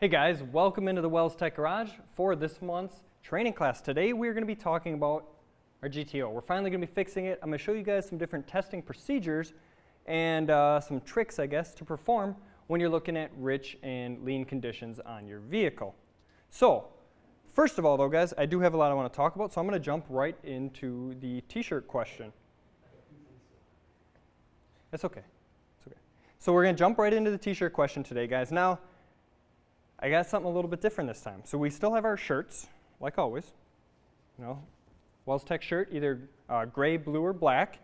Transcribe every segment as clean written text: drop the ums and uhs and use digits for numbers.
Hey guys, welcome into the Wells Tech Garage for this month's training class. Today we're going to be talking about our GTO. We're finally going to be fixing it. I'm going to show you guys some different testing procedures and some tricks, I guess, to perform when you're looking at rich and lean conditions on your vehicle. So, first of all though guys, I do have a lot I want to talk about, so I'm going to jump right into the t-shirt question. That's okay. It's okay. So we're going to jump right into the t-shirt question today, guys. Now, I got something a little bit different this time. So we still have our shirts, like always. You know, Wells Tech shirt, either gray, blue, or black,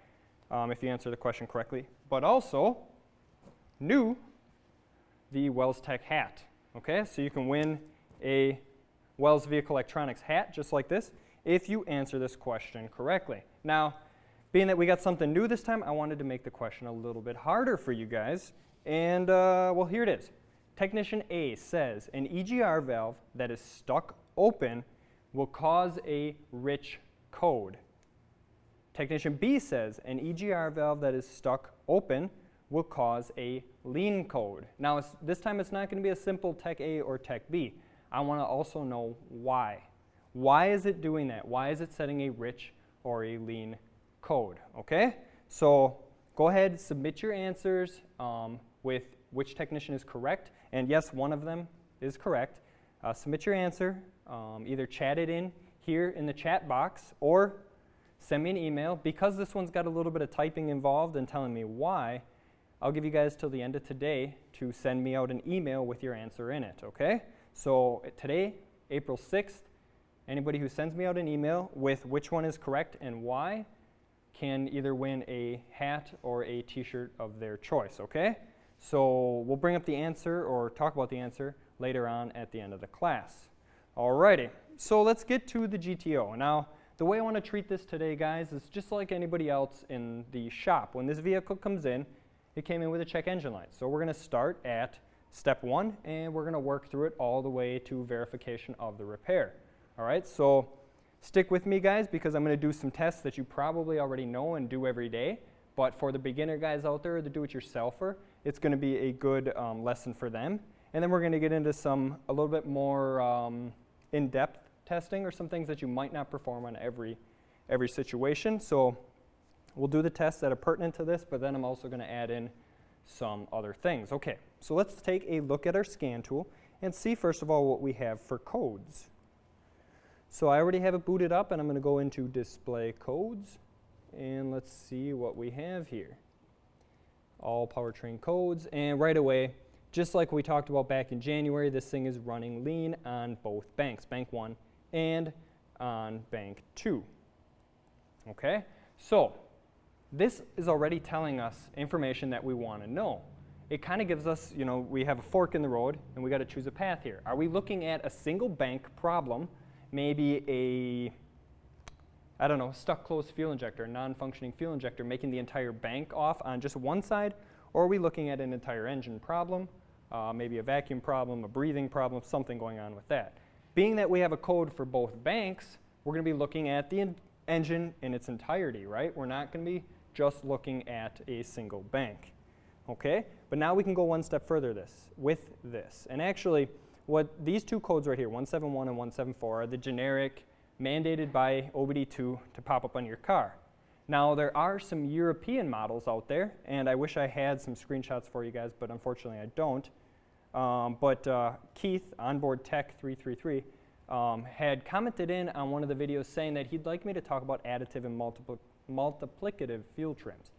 if you answer the question correctly. But also, new, the Wells Tech hat. Okay, so you can win a Wells Vehicle Electronics hat, just like this, if you answer this question correctly. Now, being that we got something new this time, I wanted to make the question a little bit harder for you guys. And, well, here it is. Technician A says an EGR valve that is stuck open will cause a rich code. Technician B says an EGR valve that is stuck open will cause a lean code. Now, this time it's not going to be a simple Tech A or Tech B. I want to also know why. Why is it doing that? Why is it setting a rich or a lean code? Okay? So go ahead, submit your answers with which technician is correct. And yes, one of them is correct. Submit your answer. Either chat it in here in the chat box or send me an email. Because this one's got a little bit of typing involved and telling me why, I'll give you guys till the end of today to send me out an email with your answer in it, okay? So today, April 6th, anybody who sends me out an email with which one is correct and why can either win a hat or a t-shirt of their choice, okay? So we'll bring up the answer or talk about the answer later on at the end of the class. Alrighty, so let's get to the GTO. Now, the way I want to treat this today, guys, is just like anybody else in the shop. When this vehicle comes in, it came in with a check engine light. So we're going to start at step 1, and we're going to work through it all the way to verification of the repair. Alright, so stick with me, guys, because I'm going to do some tests that you probably already know and do every day. But for the beginner guys out there, the do-it-yourselfer, it's going to be a good lesson for them. And then we're going to get into a little bit more in-depth testing or some things that you might not perform on every situation. So we'll do the tests that are pertinent to this, but then I'm also going to add in some other things. Okay, so let's take a look at our scan tool and see first of all what we have for codes. So I already have it booted up, and I'm going to go into display codes. And let's see what we have here. All powertrain codes, and right away, just like we talked about back in January, this thing is running lean on both banks, bank 1 and on bank 2. Okay, so this is already telling us information that we want to know. It kind of gives us, you know, we have a fork in the road and we got to choose a path here. Are we looking at a single bank problem, maybe I don't know, stuck closed fuel injector, a non-functioning fuel injector, making the entire bank off on just one side? Or are we looking at an entire engine problem, maybe a vacuum problem, a breathing problem, something going on with that? Being that we have a code for both banks, we're going to be looking at the engine in its entirety, right? We're not going to be just looking at a single bank. Okay? But now we can go one step further with this. And actually, what these two codes right here, 171 and 174, are the generic mandated by OBD2 to pop up on your car. Now, there are some European models out there, and I wish I had some screenshots for you guys, but unfortunately I don't. Keith, Onboard Tech 333, had commented in on one of the videos saying that he'd like me to talk about additive and multiplicative fuel trims.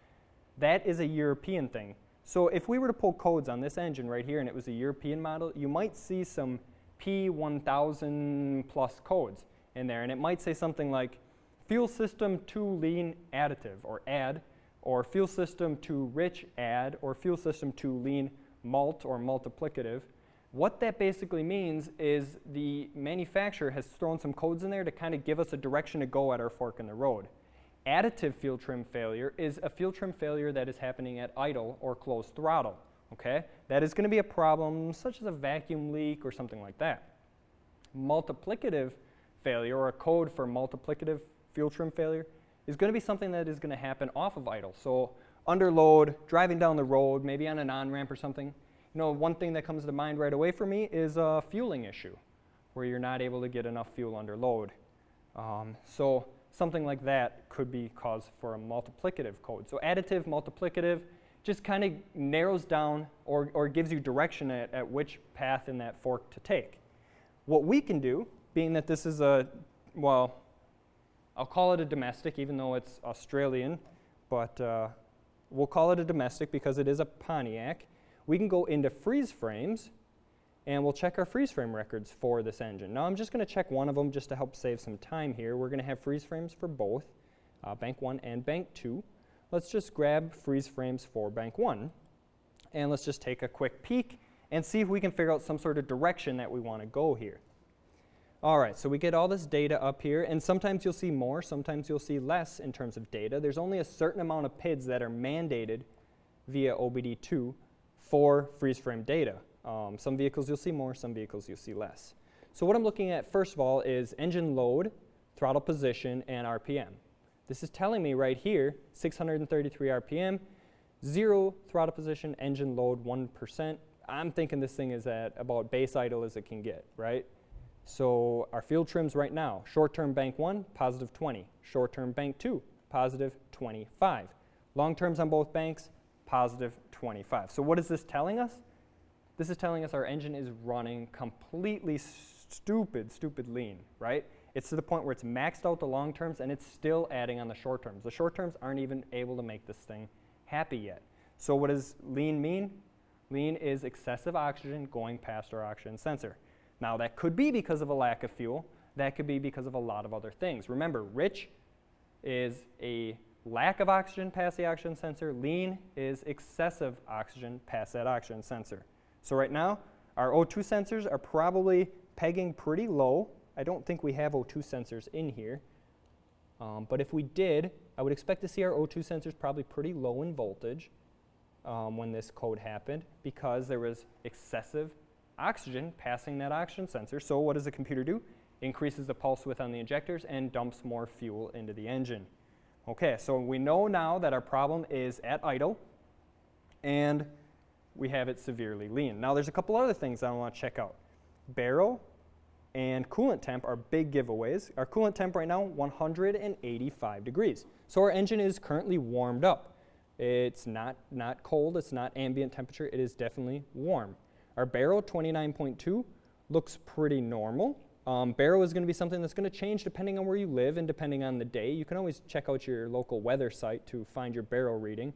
That is a European thing. So if we were to pull codes on this engine right here and it was a European model, you might see some P1000 plus codes in there, and it might say something like fuel system to lean additive or add, or fuel system to rich add, or fuel system to lean mult or multiplicative. What that basically means is the manufacturer has thrown some codes in there to kind of give us a direction to go at our fork in the road. Additive fuel trim failure is a fuel trim failure that is happening at idle or closed throttle. Okay? That is going to be a problem such as a vacuum leak or something like that. Multiplicative failure, or a code for multiplicative fuel trim failure, is going to be something that is going to happen off of idle. So under load, driving down the road, maybe on an on-ramp or something, one thing that comes to mind right away for me is a fueling issue, where you're not able to get enough fuel under load. So something like that could be cause for a multiplicative code. So additive, multiplicative, just kind of narrows down or gives you direction at which path in that fork to take. What we can do, being that this is well, I'll call it a domestic, even though it's Australian, but we'll call it a domestic because it is a Pontiac. We can go into freeze frames, and we'll check our freeze frame records for this engine. Now I'm just going to check one of them just to help save some time here. We're going to have freeze frames for both, bank 1 and bank 2. Let's just grab freeze frames for bank 1, and let's just take a quick peek and see if we can figure out some sort of direction that we want to go here. All right, so we get all this data up here, and sometimes you'll see more, sometimes you'll see less in terms of data. There's only a certain amount of PIDs that are mandated via OBD2 for freeze frame data. Some vehicles you'll see more, some vehicles you'll see less. So what I'm looking at first of all is engine load, throttle position, and RPM. This is telling me right here, 633 RPM, 0 throttle position, engine load 1%. I'm thinking this thing is at about base idle as it can get, right? So our field trims right now, short-term bank 1, positive 20. Short-term bank 2, positive 25. Long terms on both banks, positive 25. So what is this telling us? This is telling us our engine is running completely stupid lean, right? It's to the point where it's maxed out the long terms and it's still adding on the short terms. The short terms aren't even able to make this thing happy yet. So what does lean mean? Lean is excessive oxygen going past our oxygen sensor. Now that could be because of a lack of fuel. That could be because of a lot of other things. Remember, rich is a lack of oxygen past the oxygen sensor. Lean is excessive oxygen past that oxygen sensor. So right now, our O2 sensors are probably pegging pretty low. I don't think we have O2 sensors in here. But if we did, I would expect to see our O2 sensors probably pretty low in voltage when this code happened, because there was excessive oxygen passing that oxygen sensor. So what does the computer do? Increases the pulse width on the injectors and dumps more fuel into the engine. Okay, so we know now that our problem is at idle, and we have it severely lean. Now there's a couple other things I want to check out. Barrel and coolant temp are big giveaways. Our coolant temp right now, 185 degrees. So our engine is currently warmed up. It's not cold, it's not ambient temperature, it is definitely warm. Our barrel, 29.2, looks pretty normal. Barrel is going to be something that's going to change depending on where you live and depending on the day. You can always check out your local weather site to find your barrel reading,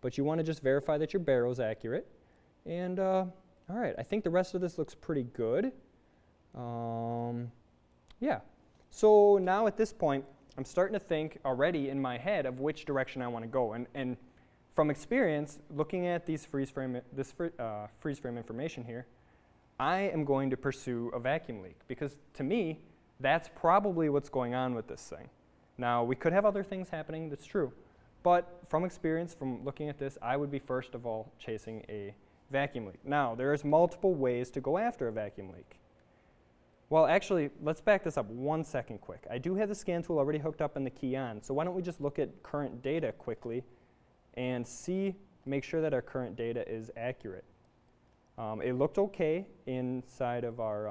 but you want to just verify that your barrel is accurate. And all right, I think the rest of this looks pretty good. Yeah, so now at this point, I'm starting to think already in my head of which direction I want to go. And from experience, looking at these freeze frame information here, I am going to pursue a vacuum leak, because to me, that's probably what's going on with this thing. Now, we could have other things happening, that's true, but from experience, from looking at this, I would be first of all chasing a vacuum leak. Now, there's multiple ways to go after a vacuum leak. Well, actually, let's back this up 1 second quick. I do have the scan tool already hooked up and the key on, so why don't we just look at current data quickly and make sure that our current data is accurate. It looked okay inside of our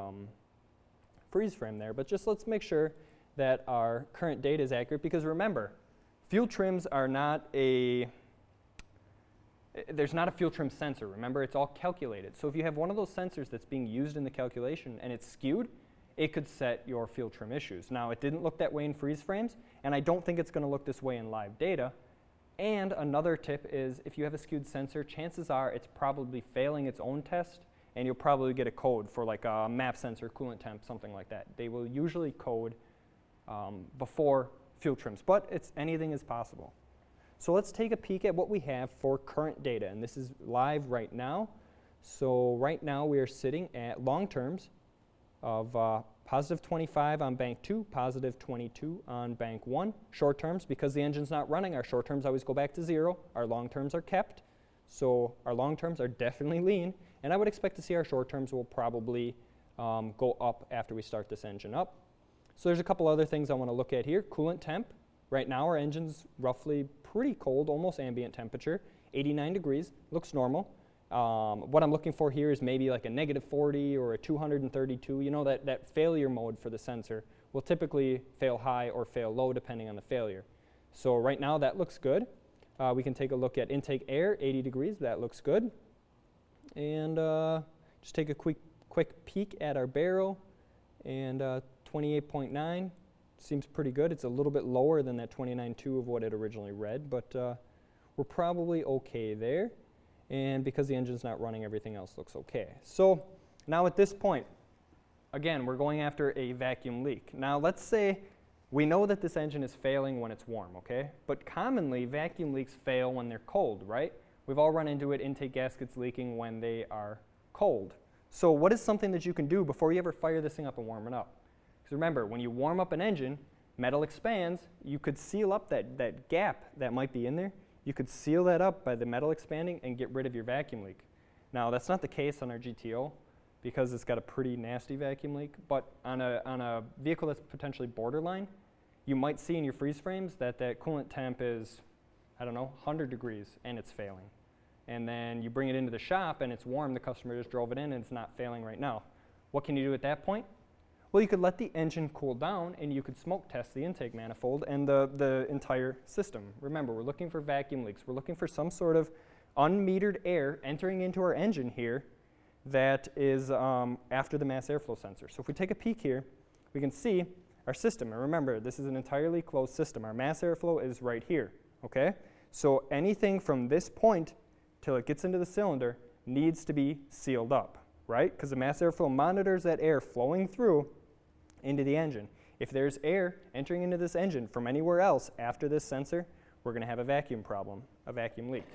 freeze frame there, but just let's make sure that our current data is accurate, because remember, fuel trims are not there's not a fuel trim sensor. Remember, it's all calculated. So if you have one of those sensors that's being used in the calculation and it's skewed, it could set your fuel trim issues. Now, it didn't look that way in freeze frames, and I don't think it's going to look this way in live data. And another tip is, if you have a skewed sensor, chances are it's probably failing its own test, and you'll probably get a code for like a map sensor, coolant temp, something like that. They will usually code before fuel trims, but anything is possible. So let's take a peek at what we have for current data, and this is live right now. So right now we are sitting at long terms of positive 25 on bank 2, positive 22 on bank 1. Short terms, because the engine's not running, our short terms always go back to 0. Our long terms are kept. So our long terms are definitely lean. And I would expect to see our short terms will probably go up after we start this engine up. So there's a couple other things I want to look at here. Coolant temp. Right now our engine's roughly pretty cold, almost ambient temperature. 89 degrees, looks normal. What I'm looking for here is maybe like a -40 or a 232. You know, that failure mode for the sensor will typically fail high or fail low depending on the failure. So right now that looks good. We can take a look at intake air, 80 degrees, that looks good. And just take a quick peek at our barrel, and 28.9 seems pretty good. It's a little bit lower than that 29.2 of what it originally read, but we're probably okay there. And because the engine's not running, everything else looks okay. So now at this point, again, we're going after a vacuum leak. Now let's say we know that this engine is failing when it's warm, okay? But commonly, vacuum leaks fail when they're cold, right? We've all run into it, intake gaskets leaking when they are cold. So what is something that you can do before you ever fire this thing up and warm it up? Because remember, when you warm up an engine, metal expands. You could seal up that gap that might be in there. You could seal that up by the metal expanding and get rid of your vacuum leak. Now, that's not the case on our GTO because it's got a pretty nasty vacuum leak, but on a vehicle that's potentially borderline, you might see in your freeze frames that coolant temp is, I don't know, 100 degrees and it's failing. And then you bring it into the shop and it's warm, the customer just drove it in and it's not failing right now. What can you do at that point? Well, you could let the engine cool down and you could smoke test the intake manifold and the entire system. Remember, we're looking for vacuum leaks. We're looking for some sort of unmetered air entering into our engine here that is after the mass airflow sensor. So if we take a peek here, we can see our system. And remember, this is an entirely closed system. Our mass airflow is right here, okay? So anything from this point till it gets into the cylinder needs to be sealed up, right? Because the mass airflow monitors that air flowing through into the engine. If there's air entering into this engine from anywhere else after this sensor, we're going to have a vacuum problem, a vacuum leak.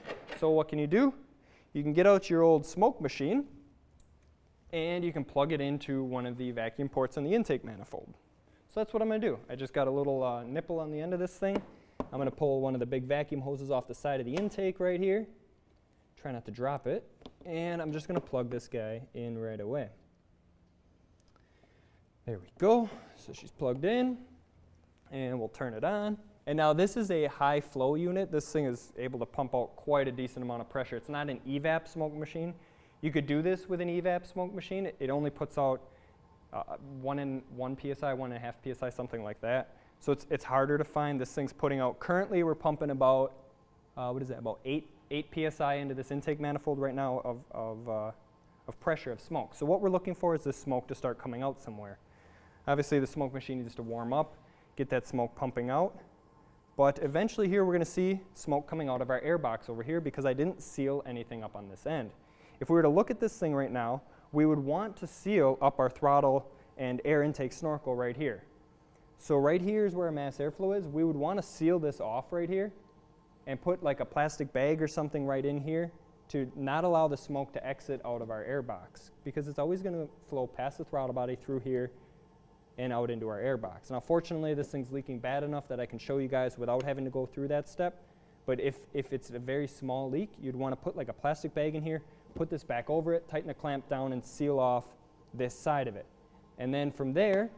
So what can you do? You can get out your old smoke machine and you can plug it into one of the vacuum ports on the intake manifold. So that's what I'm going to do. I just got a little nipple on the end of this thing. I'm going to pull one of the big vacuum hoses off the side of the intake right here. Try not to drop it. And I'm just going to plug this guy in right away. There we go. So she's plugged in. And we'll turn it on. And now this is a high flow unit. This thing is able to pump out quite a decent amount of pressure. It's not an evap smoke machine. You could do this with an evap smoke machine. It only puts out 1 PSI, 1.5 PSI, something like that. So it's harder to find. This thing's putting out, currently we're pumping about, what is that, about 8 PSI into this intake manifold right now of pressure of smoke. So what we're looking for is this smoke to start coming out somewhere. Obviously the smoke machine needs to warm up, get that smoke pumping out. But eventually here we're going to see smoke coming out of our air box over here because I didn't seal anything up on this end. If we were to look at this thing right now, we would want to seal up our throttle and air intake snorkel right here. So right here is where our mass airflow is. We would want to seal this off right here and put like a plastic bag or something right in here to not allow the smoke to exit out of our air box because it's always going to flow past the throttle body through here and out into our air box. Now fortunately this thing's leaking bad enough that I can show you guys without having to go through that step. But if it's a very small leak, you'd want to put like a plastic bag in here, put this back over it, tighten the clamp down and seal off this side of it. And then from there,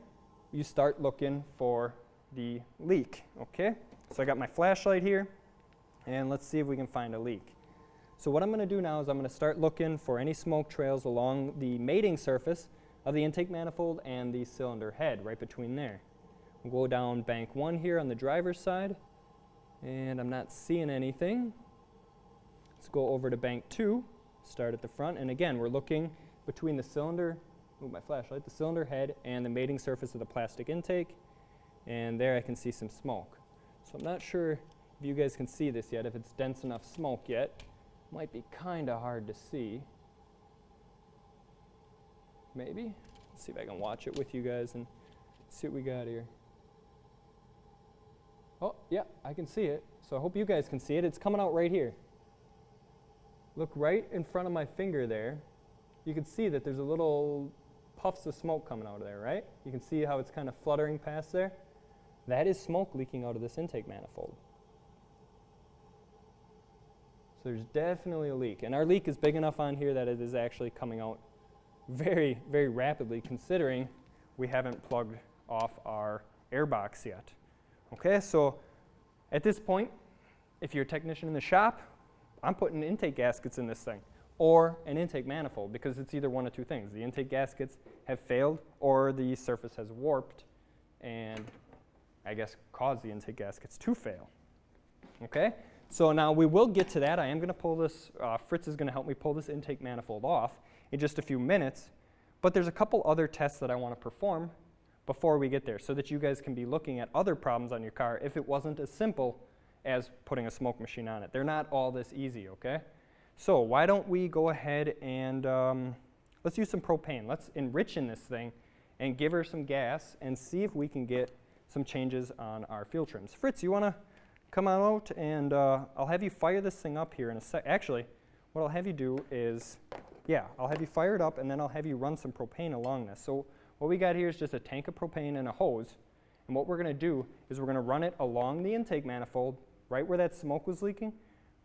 you start looking for the leak, okay? So I got my flashlight here, and let's see if we can find a leak. So what I'm going to do now is I'm going to start looking for any smoke trails along the mating surface of the intake manifold and the cylinder head, right between there. We'll go down bank 1 here on the driver's side, and I'm not seeing anything. Let's go over to bank 2, start at the front, and again, we're looking between the cylinder, move my flashlight, the cylinder head and the mating surface of the plastic intake, and there I can see some smoke. So I'm not sure if you guys can see this yet, if it's dense enough smoke yet. Might be kind of hard to see. Maybe. Let's see if I can watch it with you guys and see what we got here. Oh, yeah, I can see it. So I hope you guys can see it. It's coming out right here. Look right in front of my finger there. You can see that there's a little puffs of smoke coming out of there, right? You can see how it's kind of fluttering past there. That is smoke leaking out of this intake manifold. So there's definitely a leak. And our leak is big enough on here that it is actually coming out very, very rapidly, considering we haven't plugged off our air box yet. Okay, so at this point, if you're a technician in the shop, I'm putting intake gaskets in this thing. or an intake manifold, because it's either one of two things. The intake gaskets have failed, or the surface has warped and I guess caused the intake gaskets to fail. Okay, so now we will get to that. I am going to pull this, Fritz is going to help me pull this intake manifold off in just a few minutes, but there's a couple other tests that I want to perform before we get there so that you guys can be looking at other problems on your car if it wasn't as simple as putting a smoke machine on it. They're not all this easy, okay? So why don't we go ahead and let's use some propane. Let's enrich in this thing and give her some gas and see if we can get some changes on our fuel trims. Fritz, you want to come on out and I'll have you fire this thing up here in a sec. Actually, what I'll have you do is, yeah, I'll have you fire it up and then I'll have you run some propane along this. So what we got here is just a tank of propane and a hose. And what we're going to do is we're going to run it along the intake manifold, right where that smoke was leaking.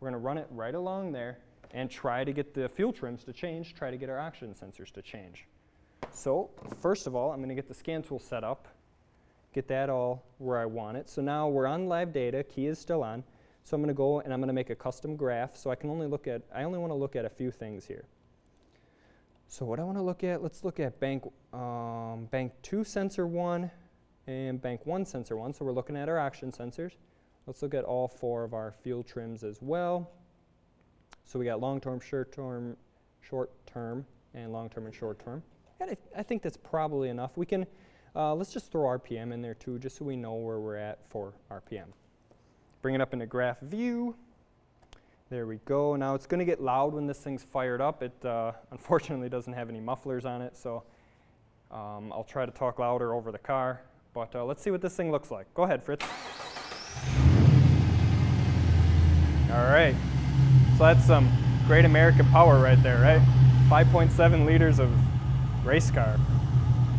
We're going to run it right along there and try to get the fuel trims to change, try to get our oxygen sensors to change. So first of all, I'm going to get the scan tool set up, get that all where I want it. So now we're on live data, key is still on. So I'm going to go and I'm going to make a custom graph. So I only want to look at a few things here. So what I want to look at, let's look at bank 2 sensor 1 and bank 1 sensor 1. So we're looking at our oxygen sensors. Let's look at all 4 of our fuel trims as well. So we got long-term, short-term, and long-term and short-term. And I think that's probably enough. We can, let's just throw RPM in there too, just so we know where we're at for RPM. Bring it up into graph view. There we go. Now it's going to get loud when this thing's fired up. It unfortunately doesn't have any mufflers on it, so I'll try to talk louder over the car. But let's see what this thing looks like. Go ahead, Fritz. All right. So that's some great American power right there, right? 5.7 liters of race car.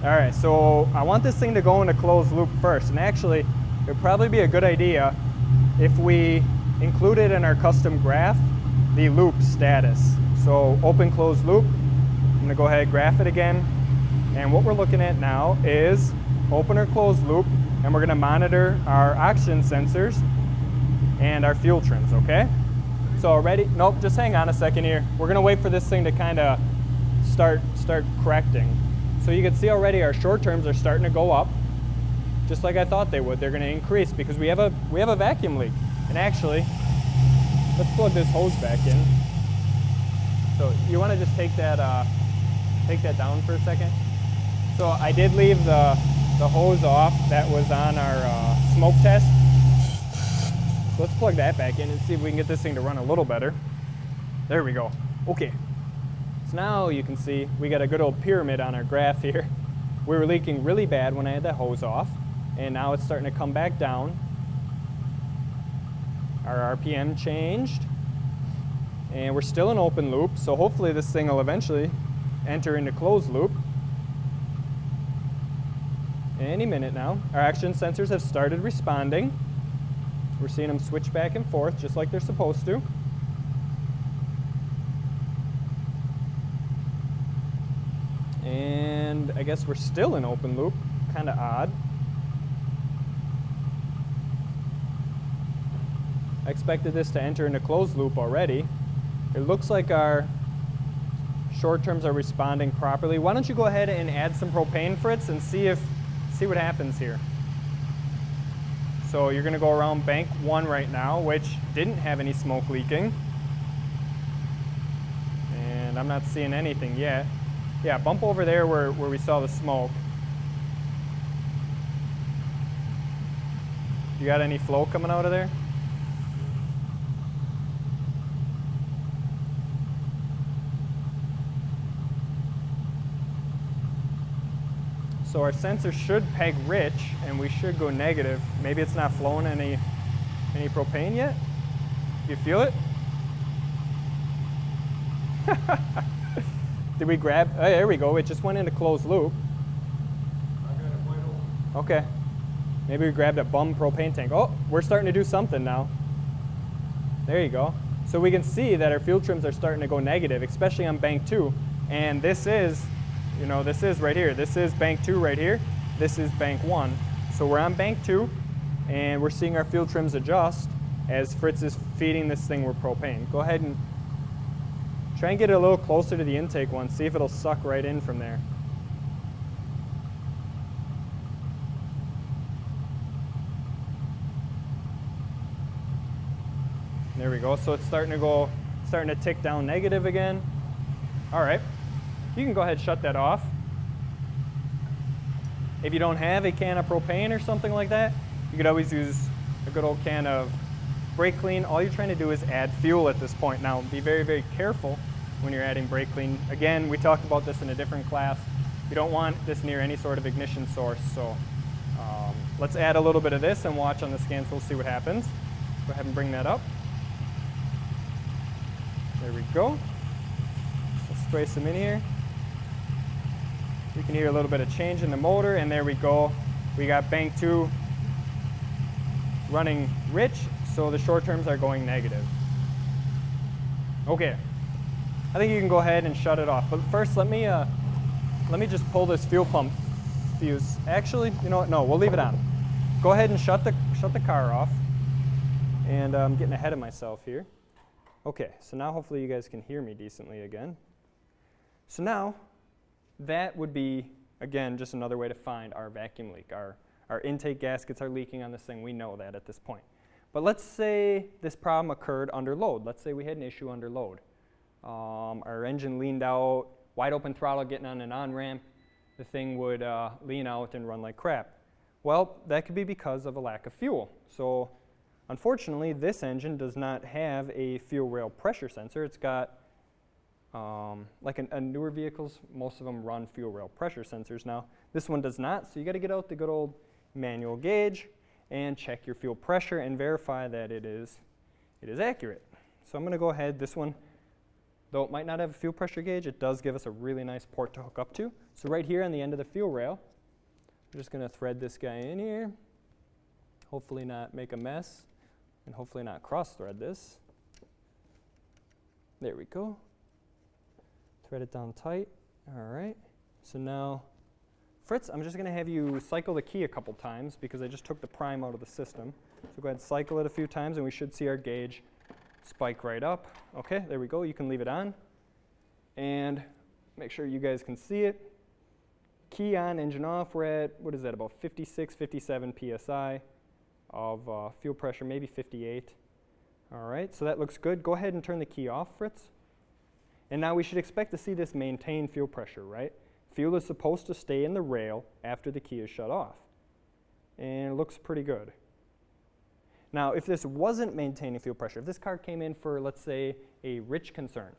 All right, so I want this thing to go into closed loop first. And actually, it would probably be a good idea if we included in our custom graph the loop status. So open closed loop, I'm going to go ahead and graph it again. And what we're looking at now is open or closed loop, and we're going to monitor our oxygen sensors and our fuel trims, okay? So ready? Nope, just hang on a second here. We're going to wait for this thing to kind of start correcting. So you can see already our short terms are starting to go up, just like I thought they would. They're going to increase because we have a vacuum leak. And actually, let's plug this hose back in. So you want to just take that down for a second. So I did leave the hose off that was on our smoke test. So let's plug that back in and see if we can get this thing to run a little better. There we go. Okay. So now you can see we got a good old pyramid on our graph here. We were leaking really bad when I had that hose off, and now it's starting to come back down. Our RPM changed, and we're still in open loop, so hopefully this thing will eventually enter into closed loop. Any minute now. Our oxygen sensors have started responding. We're seeing them switch back and forth just like they're supposed to. And I guess we're still in open loop, kind of odd. I expected this to enter into closed loop already. It looks like our short terms are responding properly. Why don't you go ahead and add some propane, Fritz, and see what happens here. So you're going to go around bank 1 right now, which didn't have any smoke leaking. And I'm not seeing anything yet. Yeah, bump over there where we saw the smoke. You got any flow coming out of there? So our sensor should peg rich, and we should go negative. Maybe it's not flowing any propane yet? You feel it? Did we grab? Oh, there we go. It just went into closed loop. I got it wide open. Okay. Maybe we grabbed a bum propane tank. Oh, we're starting to do something now. There you go. So we can see that our fuel trims are starting to go negative, especially on bank 2. And this is, this is right here. This is bank 2 right here. This is bank 1. So we're on bank 2, and we're seeing our fuel trims adjust as Fritz is feeding this thing with propane. Go ahead and Try and get it a little closer to the intake one, see if it'll suck right in from there. There we go, so it's starting to tick down negative again. All right, you can go ahead and shut that off. If you don't have a can of propane or something like that, you could always use a good old can of brake clean. All you're trying to do is add fuel at this point. Now, be very, very careful when you're adding brake clean. Again, we talked about this in a different class. You don't want this near any sort of ignition source, so let's add a little bit of this and watch on the scan tool, see what happens. Go ahead and bring that up. There we go. Let's spray some in here. You can hear a little bit of change in the motor, and there we go. We got bank 2 running rich, so the short terms are going negative. Okay, I think you can go ahead and shut it off. But first, let me just pull this fuel pump fuse. Actually, you know what? No, we'll leave it on. Go ahead and shut the car off. And I'm getting ahead of myself here. Okay, so now hopefully you guys can hear me decently again. So now, that would be, again, just another way to find our vacuum leak. Our intake gaskets are leaking on this thing. We know that at this point. But let's say this problem occurred under load. Let's say we had an issue under load. Our engine leaned out, wide open throttle getting on an on-ramp. The thing would lean out and run like crap. Well, that could be because of a lack of fuel. So unfortunately, this engine does not have a fuel rail pressure sensor. It's got, like newer vehicles, most of them run fuel rail pressure sensors now. This one does not, so you got to get out the good old manual gauge and check your fuel pressure and verify that it is accurate. So I'm going to go ahead. This one, though it might not have a fuel pressure gauge, it does give us a really nice port to hook up to. So right here on the end of the fuel rail, we're just going to thread this guy in here, hopefully not make a mess, and hopefully not cross-thread this. There we go. Thread it down tight. All right. So now, Fritz, I'm just going to have you cycle the key a couple times because I just took the prime out of the system. So go ahead and cycle it a few times, and we should see our gauge spike right up. Okay, there we go. You can leave it on. And make sure you guys can see it. Key on, engine off. We're at, what is that, about 56, 57 PSI of fuel pressure, maybe 58. All right, so that looks good. Go ahead and turn the key off, Fritz. And now we should expect to see this maintain fuel pressure, right? Fuel is supposed to stay in the rail after the key is shut off. And it looks pretty good. Now, if this wasn't maintaining fuel pressure, if this car came in for, let's say, a rich concern,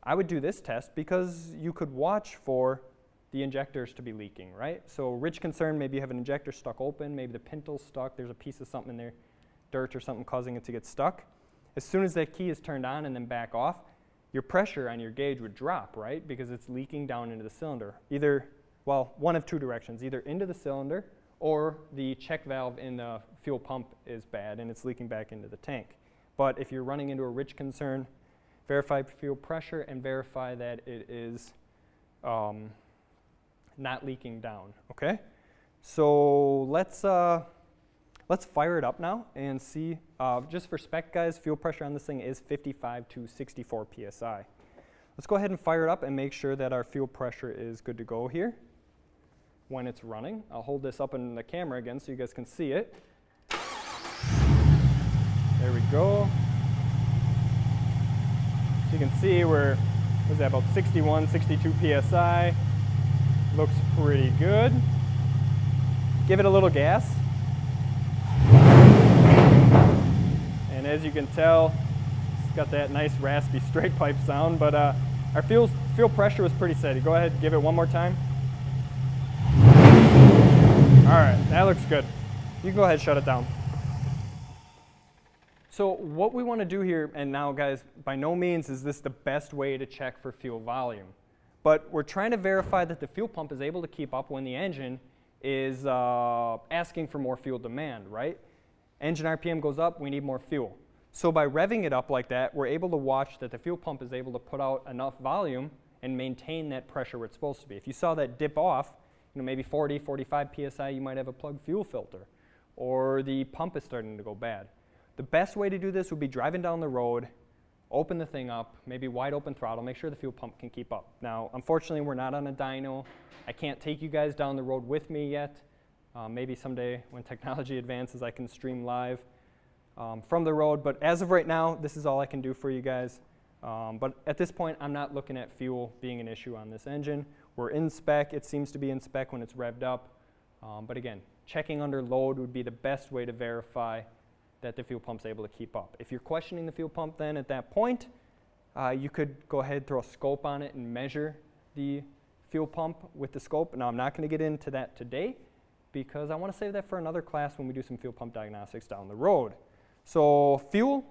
I would do this test because you could watch for the injectors to be leaking, right? So rich concern, maybe you have an injector stuck open, maybe the pinto's stuck, there's a piece of something in there, dirt or something causing it to get stuck. As soon as that key is turned on and then back off, your pressure on your gauge would drop, right? Because it's leaking down into the cylinder. Either, well, one of two directions, either into the cylinder or the check valve in the fuel pump is bad and it's leaking back into the tank. But if you're running into a rich concern, verify fuel pressure and verify that it is not leaking down, okay? So let's fire it up now and see, just for spec guys, fuel pressure on this thing is 55 to 64 PSI. Let's go ahead and fire it up and make sure that our fuel pressure is good to go here when it's running. I'll hold this up in the camera again so you guys can see it. There we go. So you can see we're, what is that, about 61, 62 PSI. Looks pretty good. Give it a little gas. And as you can tell, it's got that nice raspy straight pipe sound, but our fuel pressure was pretty steady. Go ahead, give it one more time. All right, that looks good. You can go ahead and shut it down. So what we want to do here, and now guys, by no means is this the best way to check for fuel volume, but we're trying to verify that the fuel pump is able to keep up when the engine is asking for more fuel demand, right? Engine RPM goes up, we need more fuel. So by revving it up like that, we're able to watch that the fuel pump is able to put out enough volume and maintain that pressure where it's supposed to be. If you saw that dip off, maybe 40, 45 PSI, you might have a plugged fuel filter, or the pump is starting to go bad. The best way to do this would be driving down the road, open the thing up, maybe wide open throttle, make sure the fuel pump can keep up. Now, unfortunately, we're not on a dyno. I can't take you guys down the road with me yet. Maybe someday when technology advances, I can stream live from the road. But as of right now, this is all I can do for you guys. But at this point, I'm not looking at fuel being an issue on this engine. We're in spec. It seems to be in spec when it's revved up. But again, checking under load would be the best way to verify that the fuel pump's able to keep up. If you're questioning the fuel pump then at that point, you could go ahead, throw a scope on it and measure the fuel pump with the scope. Now, I'm not going to get into that today because I want to save that for another class when we do some fuel pump diagnostics down the road. So fuel,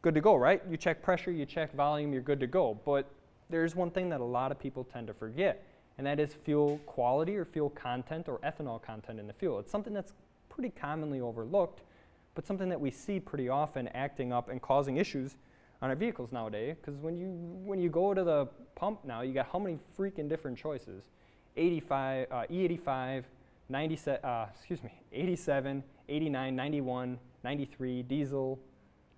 good to go, right? You check pressure, you check volume, you're good to go. But there's one thing that a lot of people tend to forget, and that is fuel quality or fuel content or ethanol content in the fuel. It's something that's pretty commonly overlooked, but something that we see pretty often acting up and causing issues on our vehicles nowadays. Because when you go to the pump now, you got how many freaking different choices? 85, E85, 87, 89, 91, 93, diesel,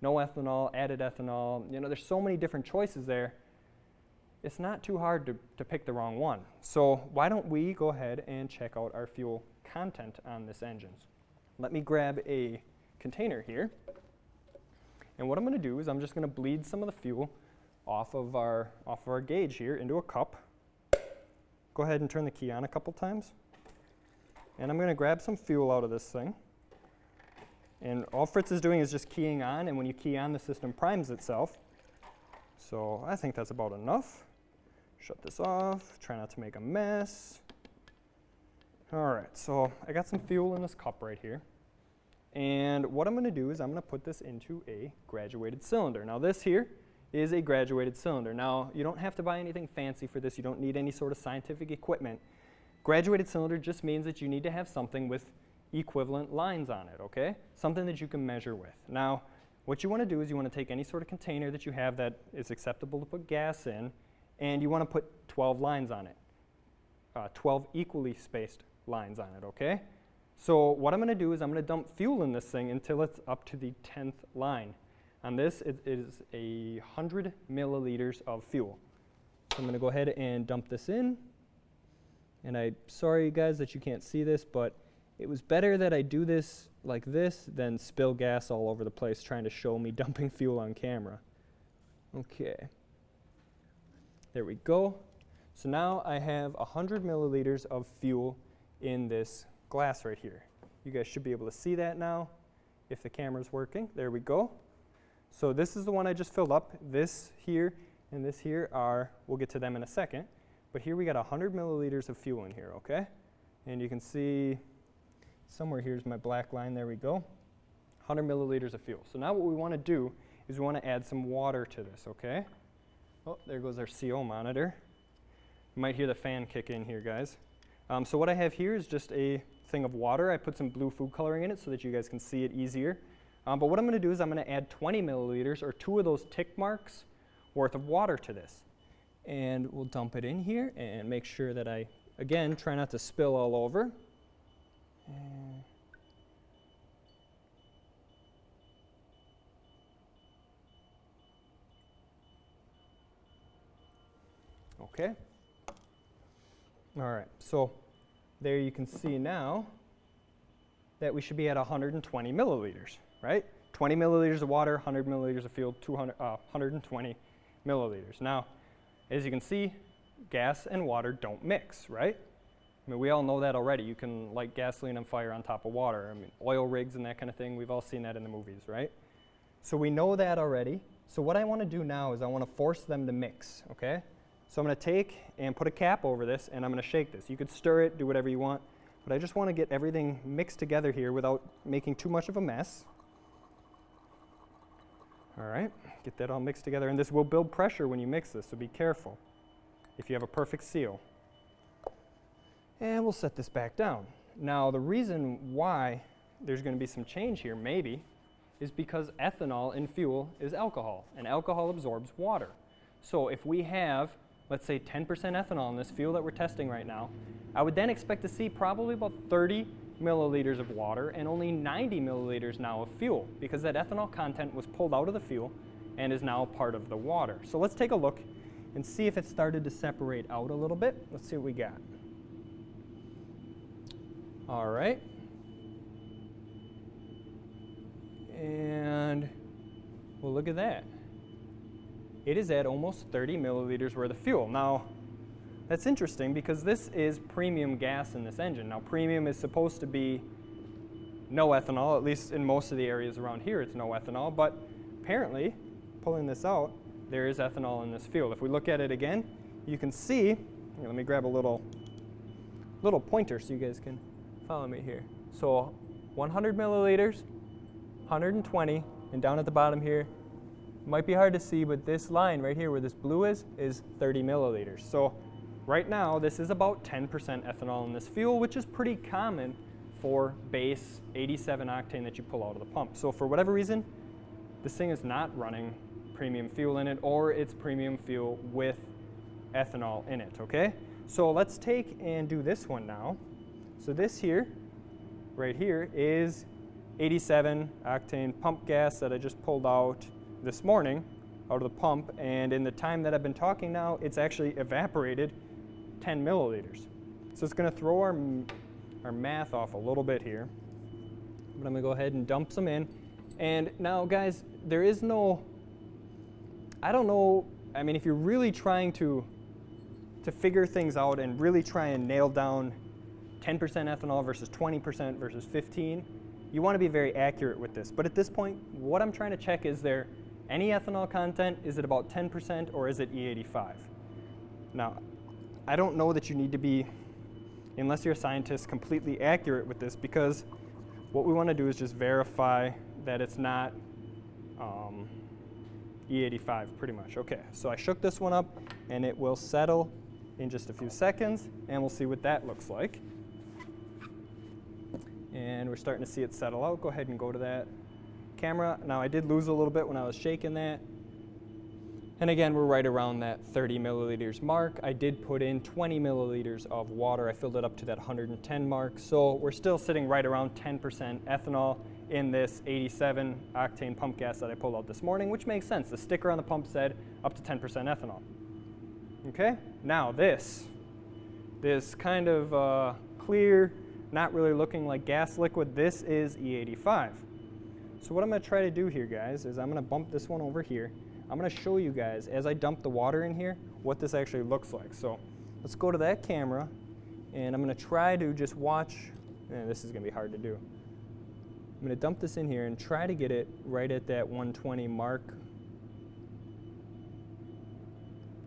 no ethanol, added ethanol. You know, there's so many different choices there. It's not too hard to pick the wrong one. So why don't we go ahead and check out our fuel content on this engine. Let me grab a container here. And what I'm going to do is I'm just going to bleed some of the fuel off of our gauge here into a cup. Go ahead and turn the key on a couple times. And I'm going to grab some fuel out of this thing. And all Fritz is doing is just keying on, and when you key on, the system primes itself. So I think that's about enough. Shut this off, try not to make a mess. All right, so I got some fuel in this cup right here. And what I'm going to do is I'm going to put this into a graduated cylinder. Now this here is a graduated cylinder. Now you don't have to buy anything fancy for this. You don't need any sort of scientific equipment. Graduated cylinder just means that you need to have something with equivalent lines on it, okay? Something that you can measure with. Now, what you want to do is you want to take any sort of container that you have that is acceptable to put gas in, and you want to put 12 lines on it, 12 equally spaced lines on it, okay? So what I'm going to do is I'm going to dump fuel in this thing until it's up to the 10th line. On this, it is 100 milliliters of fuel. So I'm going to go ahead and dump this in. And I'm sorry, guys, that you can't see this, but it was better that I do this like this than spill gas all over the place trying to show me dumping fuel on camera. Okay. There we go. So now I have 100 milliliters of fuel in this glass right here. You guys should be able to see that now if the camera's working. There we go. So this is the one I just filled up. This here and this here are, we'll get to them in a second, but here we got 100 milliliters of fuel in here, okay? And you can see somewhere here's my black line, there we go. 100 milliliters of fuel. So now what we want to do is we want to add some water to this, okay? Oh, there goes our CO monitor. You might hear the fan kick in here, guys. So what I have here is just a thing of water. I put some blue food coloring in it so that you guys can see it easier. But what I'm going to do is I'm going to add 20 milliliters or 2 of those tick marks worth of water to this. And we'll dump it in here and make sure that I, again, try not to spill all over. Okay. All right, so there you can see now that we should be at 120 milliliters, right? 20 milliliters of water, 100 milliliters of fuel, 120 milliliters. Now, as you can see, gas and water don't mix, right? I mean, we all know that already. You can light gasoline on fire on top of water. I mean, oil rigs and that kind of thing, we've all seen that in the movies, right? So we know that already. So what I want to do now is I want to force them to mix, okay? So I'm going to take and put a cap over this, and I'm going to shake this. You could stir it, do whatever you want, but I just want to get everything mixed together here without making too much of a mess. All right, get that all mixed together, and this will build pressure when you mix this, so be careful if you have a perfect seal. And we'll set this back down. Now, the reason why there's going to be some change here, maybe, is because ethanol in fuel is alcohol, and alcohol absorbs water. So if we have, let's say, 10% ethanol in this fuel that we're testing right now, I would then expect to see probably about 30 milliliters of water and only 90 milliliters now of fuel, because that ethanol content was pulled out of the fuel and is now part of the water. So let's take a look and see if it started to separate out a little bit. Let's see what we got. All right. And well, look at that. It is at almost 30 milliliters worth of fuel. Now, that's interesting because this is premium gas in this engine. Now, premium is supposed to be no ethanol, at least in most of the areas around here it's no ethanol, but apparently, pulling this out, there is ethanol in this fuel. If we look at it again, you can see, here, let me grab a little pointer so you guys can follow me here. So 100 milliliters, 120, and down at the bottom here, might be hard to see, but this line right here where this blue is 30 milliliters. So right now, this is about 10% ethanol in this fuel, which is pretty common for base 87 octane that you pull out of the pump. So for whatever reason, this thing is not running premium fuel in it, or it's premium fuel with ethanol in it, okay? So let's take and do this one now. So this here, right here, is 87 octane pump gas that I just pulled out this morning out of the pump, and in the time that I've been talking now, it's actually evaporated 10 milliliters. So it's going to throw our math off a little bit here, but I'm going to go ahead and dump some in. And now, guys, there is no, I don't know, I mean, if you're really trying to figure things out and really try and nail down 10% ethanol versus 20% versus 15, you want to be very accurate with this. But at this point, what I'm trying to check, is there any ethanol content? Is it about 10% or is it E85? Now, I don't know that you need to be, unless you're a scientist, completely accurate with this, because what we want to do is just verify that it's not E85 pretty much. Okay, so I shook this one up and it will settle in just a few seconds, and we'll see what that looks like. And we're starting to see it settle out. Go ahead and go to that camera. Now, I did lose a little bit when I was shaking that. And again, we're right around that 30 milliliters mark. I did put in 20 milliliters of water. I filled it up to that 110 mark. So we're still sitting right around 10% ethanol in this 87 octane pump gas that I pulled out this morning, which makes sense. The sticker on the pump said up to 10% ethanol. Okay, now this kind of clear, not really looking like gas liquid, this is E85. So what I'm going to try to do here, guys, is I'm going to bump this one over here. I'm going to show you guys, as I dump the water in here, what this actually looks like. So let's go to that camera, and I'm going to try to just watch. This is going to be hard to do. I'm going to dump this in here and try to get it right at that 120 mark.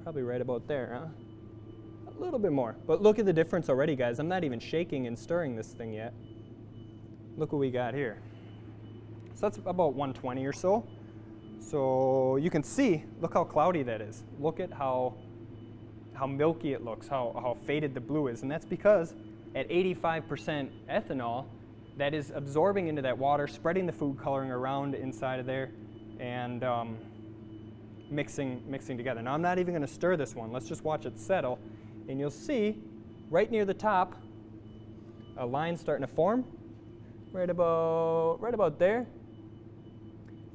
Probably right about there, huh? A little bit more. But look at the difference already, guys. I'm not even shaking and stirring this thing yet. Look what we got here. So that's about 120 or so. So you can see, look how cloudy that is. Look at how milky it looks, how faded the blue is. And that's because at 85% ethanol, that is absorbing into that water, spreading the food coloring around inside of there, and mixing together. Now, I'm not even going to stir this one. Let's just watch it settle. And you'll see right near the top, a line starting to form right about there.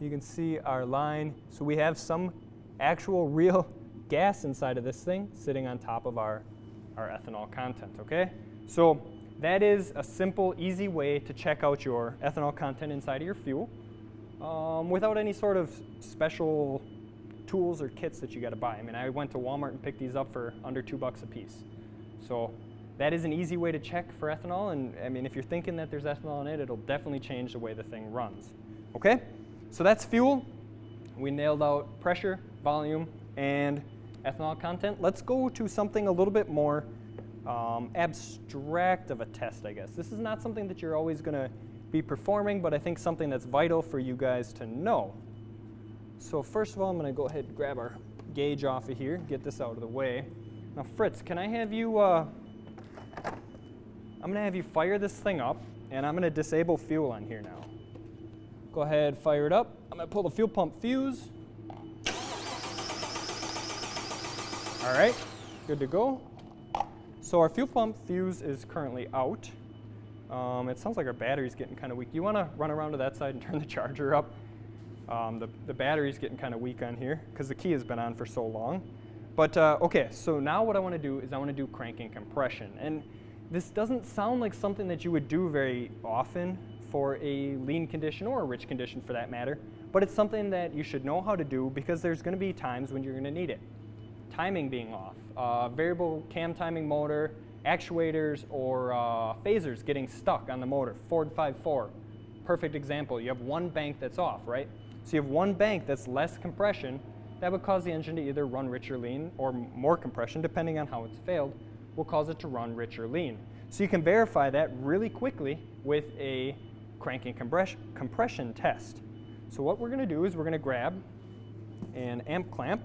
You can see our line. So we have some actual real gas inside of this thing sitting on top of our ethanol content, okay? So that is a simple, easy way to check out your ethanol content inside of your fuel without any sort of special tools or kits that you got to buy. I mean, I went to Walmart and picked these up for under $2 a piece. So that is an easy way to check for ethanol, and I mean, if you're thinking that there's ethanol in it, it'll definitely change the way the thing runs. Okay? So that's fuel. We nailed out pressure, volume, and ethanol content. Let's go to something a little bit more abstract of a test, I guess. This is not something that you're always going to be performing, but I think something that's vital for you guys to know. So first of all, I'm going to go ahead and grab our gauge off of here, get this out of the way. Now, Fritz, can I have you, I'm going to have you fire this thing up, and I'm going to disable fuel on here now. Go ahead, fire it up. I'm going to pull the fuel pump fuse. All right, good to go. So our fuel pump fuse is currently out. It sounds like our battery's getting kind of weak. You want to run around to that side and turn the charger up? The battery's getting kind of weak on here because the key has been on for so long. But okay, so now what I want to do is I want to do cranking compression. And this doesn't sound like something that you would do very often for a lean condition or a rich condition for that matter, but it's something that you should know how to do because there's going to be times when you're going to need it. Timing being off, variable cam timing motor, actuators, or phasers getting stuck on the motor, 454. Perfect example, you have one bank that's off, right? So you have one bank that's less compression, that would cause the engine to either run rich or lean, or more compression, depending on how it's failed, will cause it to run rich or lean. So you can verify that really quickly with a cranking compression test. So what we're going to do is we're going to grab an amp clamp,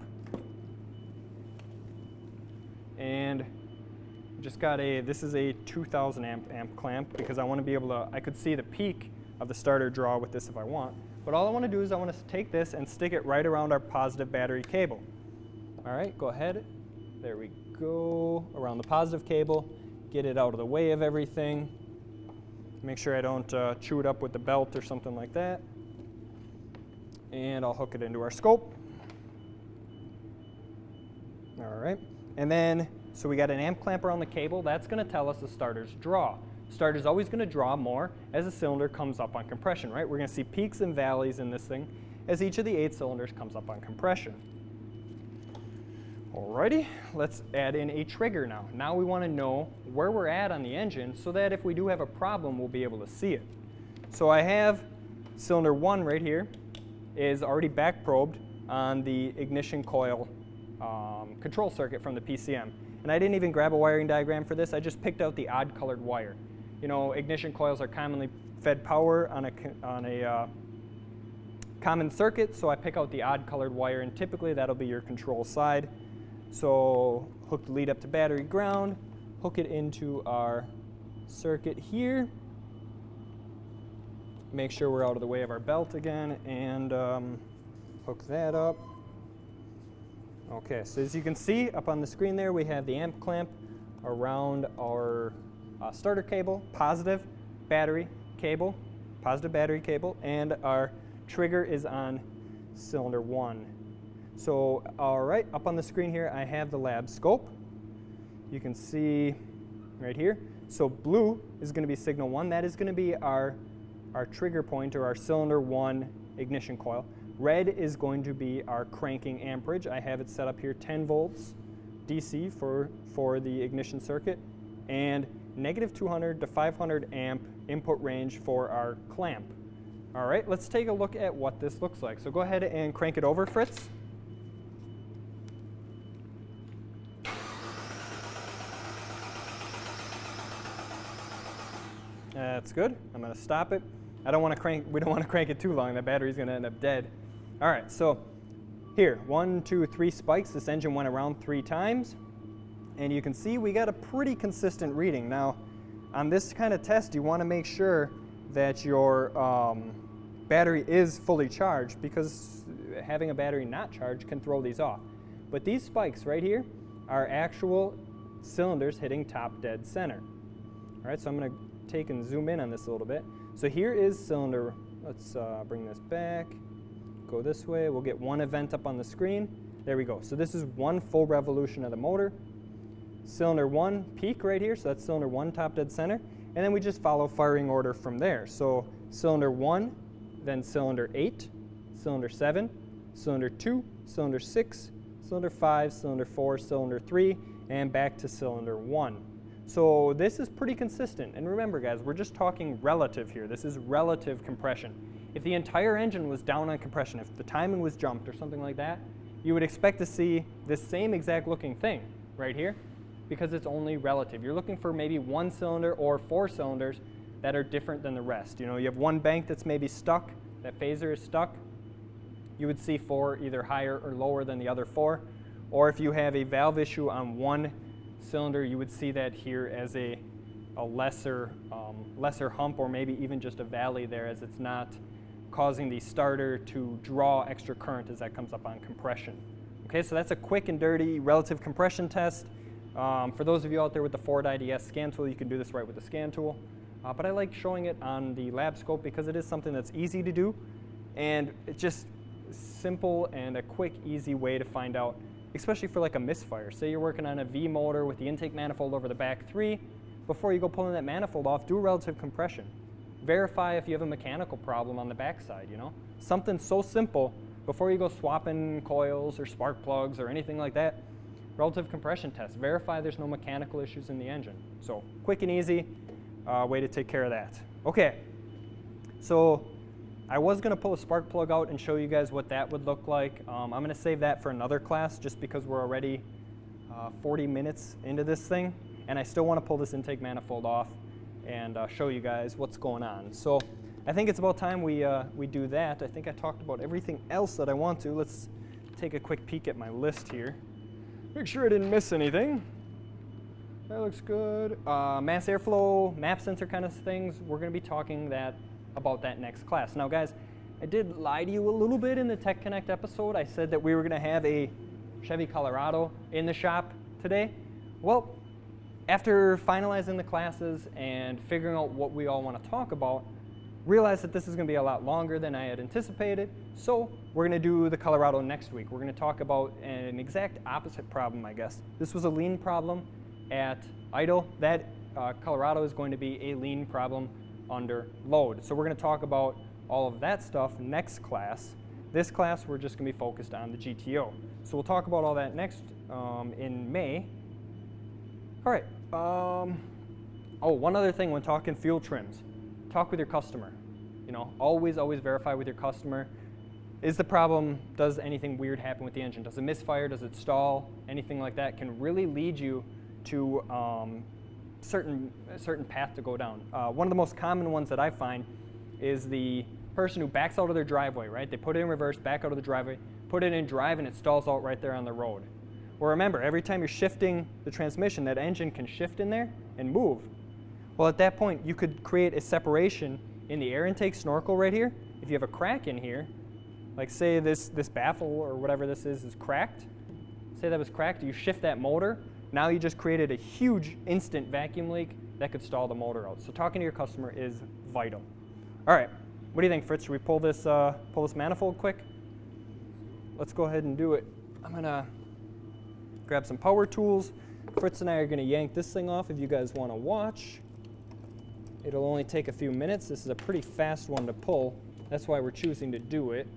and just got this is a 2000 amp clamp because I want to be able to, I could see the peak of the starter draw with this if I want. But all I want to do is I want to take this and stick it right around our positive battery cable. All right, go ahead. There we go. Around the positive cable. Get it out of the way of everything. Make sure I don't chew it up with the belt or something like that. And I'll hook it into our scope. All right. And then, so we got an amp clamp around the cable. That's going to tell us the starter's draw. Starter's always going to draw more as the cylinder comes up on compression, right? We're going to see peaks and valleys in this thing as each of the 8 cylinders comes up on compression. Alrighty, let's add in a trigger now. Now we want to know where we're at on the engine so that if we do have a problem, we'll be able to see it. So I have cylinder 1 right here is already back probed on the ignition coil control circuit from the PCM. And I didn't even grab a wiring diagram for this, I just picked out the odd colored wire. You know, ignition coils are commonly fed power on a common circuit, so I pick out the odd colored wire, and typically that'll be your control side. So hook the lead up to battery ground, hook it into our circuit here, make sure we're out of the way of our belt again, and hook that up. Okay, so as you can see up on the screen there, we have the amp clamp around our starter cable, positive battery cable, and our trigger is on cylinder 1. So, all right, up on the screen here, I have the lab scope. You can see right here. So blue is going to be signal 1. That is going to be our trigger point, or our cylinder 1 ignition coil. Red is going to be our cranking amperage. I have it set up here 10 volts DC for the ignition circuit, and negative 200 to 500 amp input range for our clamp. All right, let's take a look at what this looks like. So go ahead and crank it over, Fritz. That's good. I'm going to stop it. We don't want to crank it too long. The battery's going to end up dead. All right, so here, 1, 2, 3 spikes. This engine went around 3 times. And you can see we got a pretty consistent reading. Now, on this kind of test, you want to make sure that your battery is fully charged, because having a battery not charged can throw these off. But these spikes right here are actual cylinders hitting top dead center. All right, so I'm going to take and zoom in on this a little bit. So here is cylinder, let's bring this back, go this way. We'll get one event up on the screen. There we go. So this is 1 full revolution of the motor. Cylinder 1 peak right here, so that's cylinder 1 top dead center. And then we just follow firing order from there. So cylinder 1, then cylinder 8, cylinder 7, cylinder 2, cylinder 6, cylinder 5, cylinder 4, cylinder 3, and back to cylinder 1. So this is pretty consistent. And remember guys, we're just talking relative here. This is relative compression. If the entire engine was down on compression, if the timing was jumped or something like that, you would expect to see this same exact looking thing right here, because it's only relative. You're looking for maybe 1 cylinder or 4 cylinders that are different than the rest. You know, you have one bank that's maybe stuck, that phaser is stuck, you would see 4 either higher or lower than the other 4. Or if you have a valve issue on one cylinder, you would see that here as a lesser hump, or maybe even just a valley there, as it's not causing the starter to draw extra current as that comes up on compression. Okay, so that's a quick and dirty relative compression test. For those of you out there with the Ford IDS scan tool, you can do this right with the scan tool. But I like showing it on the lab scope because it is something that's easy to do, And it's just simple and a quick, easy way to find out, especially for like a misfire. Say you're working on a V motor with the intake manifold over the back 3. Before you go pulling that manifold off, do a relative compression. Verify if you have a mechanical problem on the backside, you know? Something so simple, before you go swapping coils or spark plugs or anything like that, relative compression test. Verify there's no mechanical issues in the engine. So quick and easy way to take care of that. Okay, so I was going to pull a spark plug out and show you guys what that would look like. I'm going to save that for another class just because we're already 40 minutes into this thing, and I still want to pull this intake manifold off and show you guys what's going on. So I think it's about time we do that. I think I talked about everything else that I want to. Let's take a quick peek at my list here. Make sure I didn't miss anything. That looks good. Mass airflow, map sensor kind of things. We're going to be talking about that next class. Now guys, I did lie to you a little bit in the Tech Connect episode. I said that we were going to have a Chevy Colorado in the shop today. Well, after finalizing the classes and figuring out what we all want to talk about, realized that this is going to be a lot longer than I had anticipated, so we're going to do the Colorado next week. We're going to talk about an exact opposite problem, I guess. This was a lean problem at idle. That Colorado is going to be a lean problem under load. So we're going to talk about all of that stuff next class. This class, we're just going to be focused on the GTO. So we'll talk about all that next in May. All right. Oh, one other thing when talking fuel trims. Talk with your customer. You know, always verify with your customer. Is the problem, does anything weird happen with the engine? Does it misfire? Does it stall? Anything like that can really lead you to a certain path to go down. One of the most common ones that I find is the person who backs out of their driveway, right? They put it in reverse, back out of the driveway, put it in drive, and it stalls out right there on the road. Well, remember, every time you're shifting the transmission, that engine can shift in there and move. Well, at that point, you could create a separation in the air intake snorkel right here. If you have a crack in here, like say this baffle or whatever this is cracked, say that was cracked, you shift that motor, now you just created a huge instant vacuum leak that could stall the motor out. So talking to your customer is vital. All right, what do you think, Fritz? Should we pull this manifold quick? Let's go ahead and do it. I'm gonna grab some power tools. Fritz and I are gonna yank this thing off if you guys wanna watch. It'll only take a few minutes. This is a pretty fast one to pull. That's why we're choosing to do it.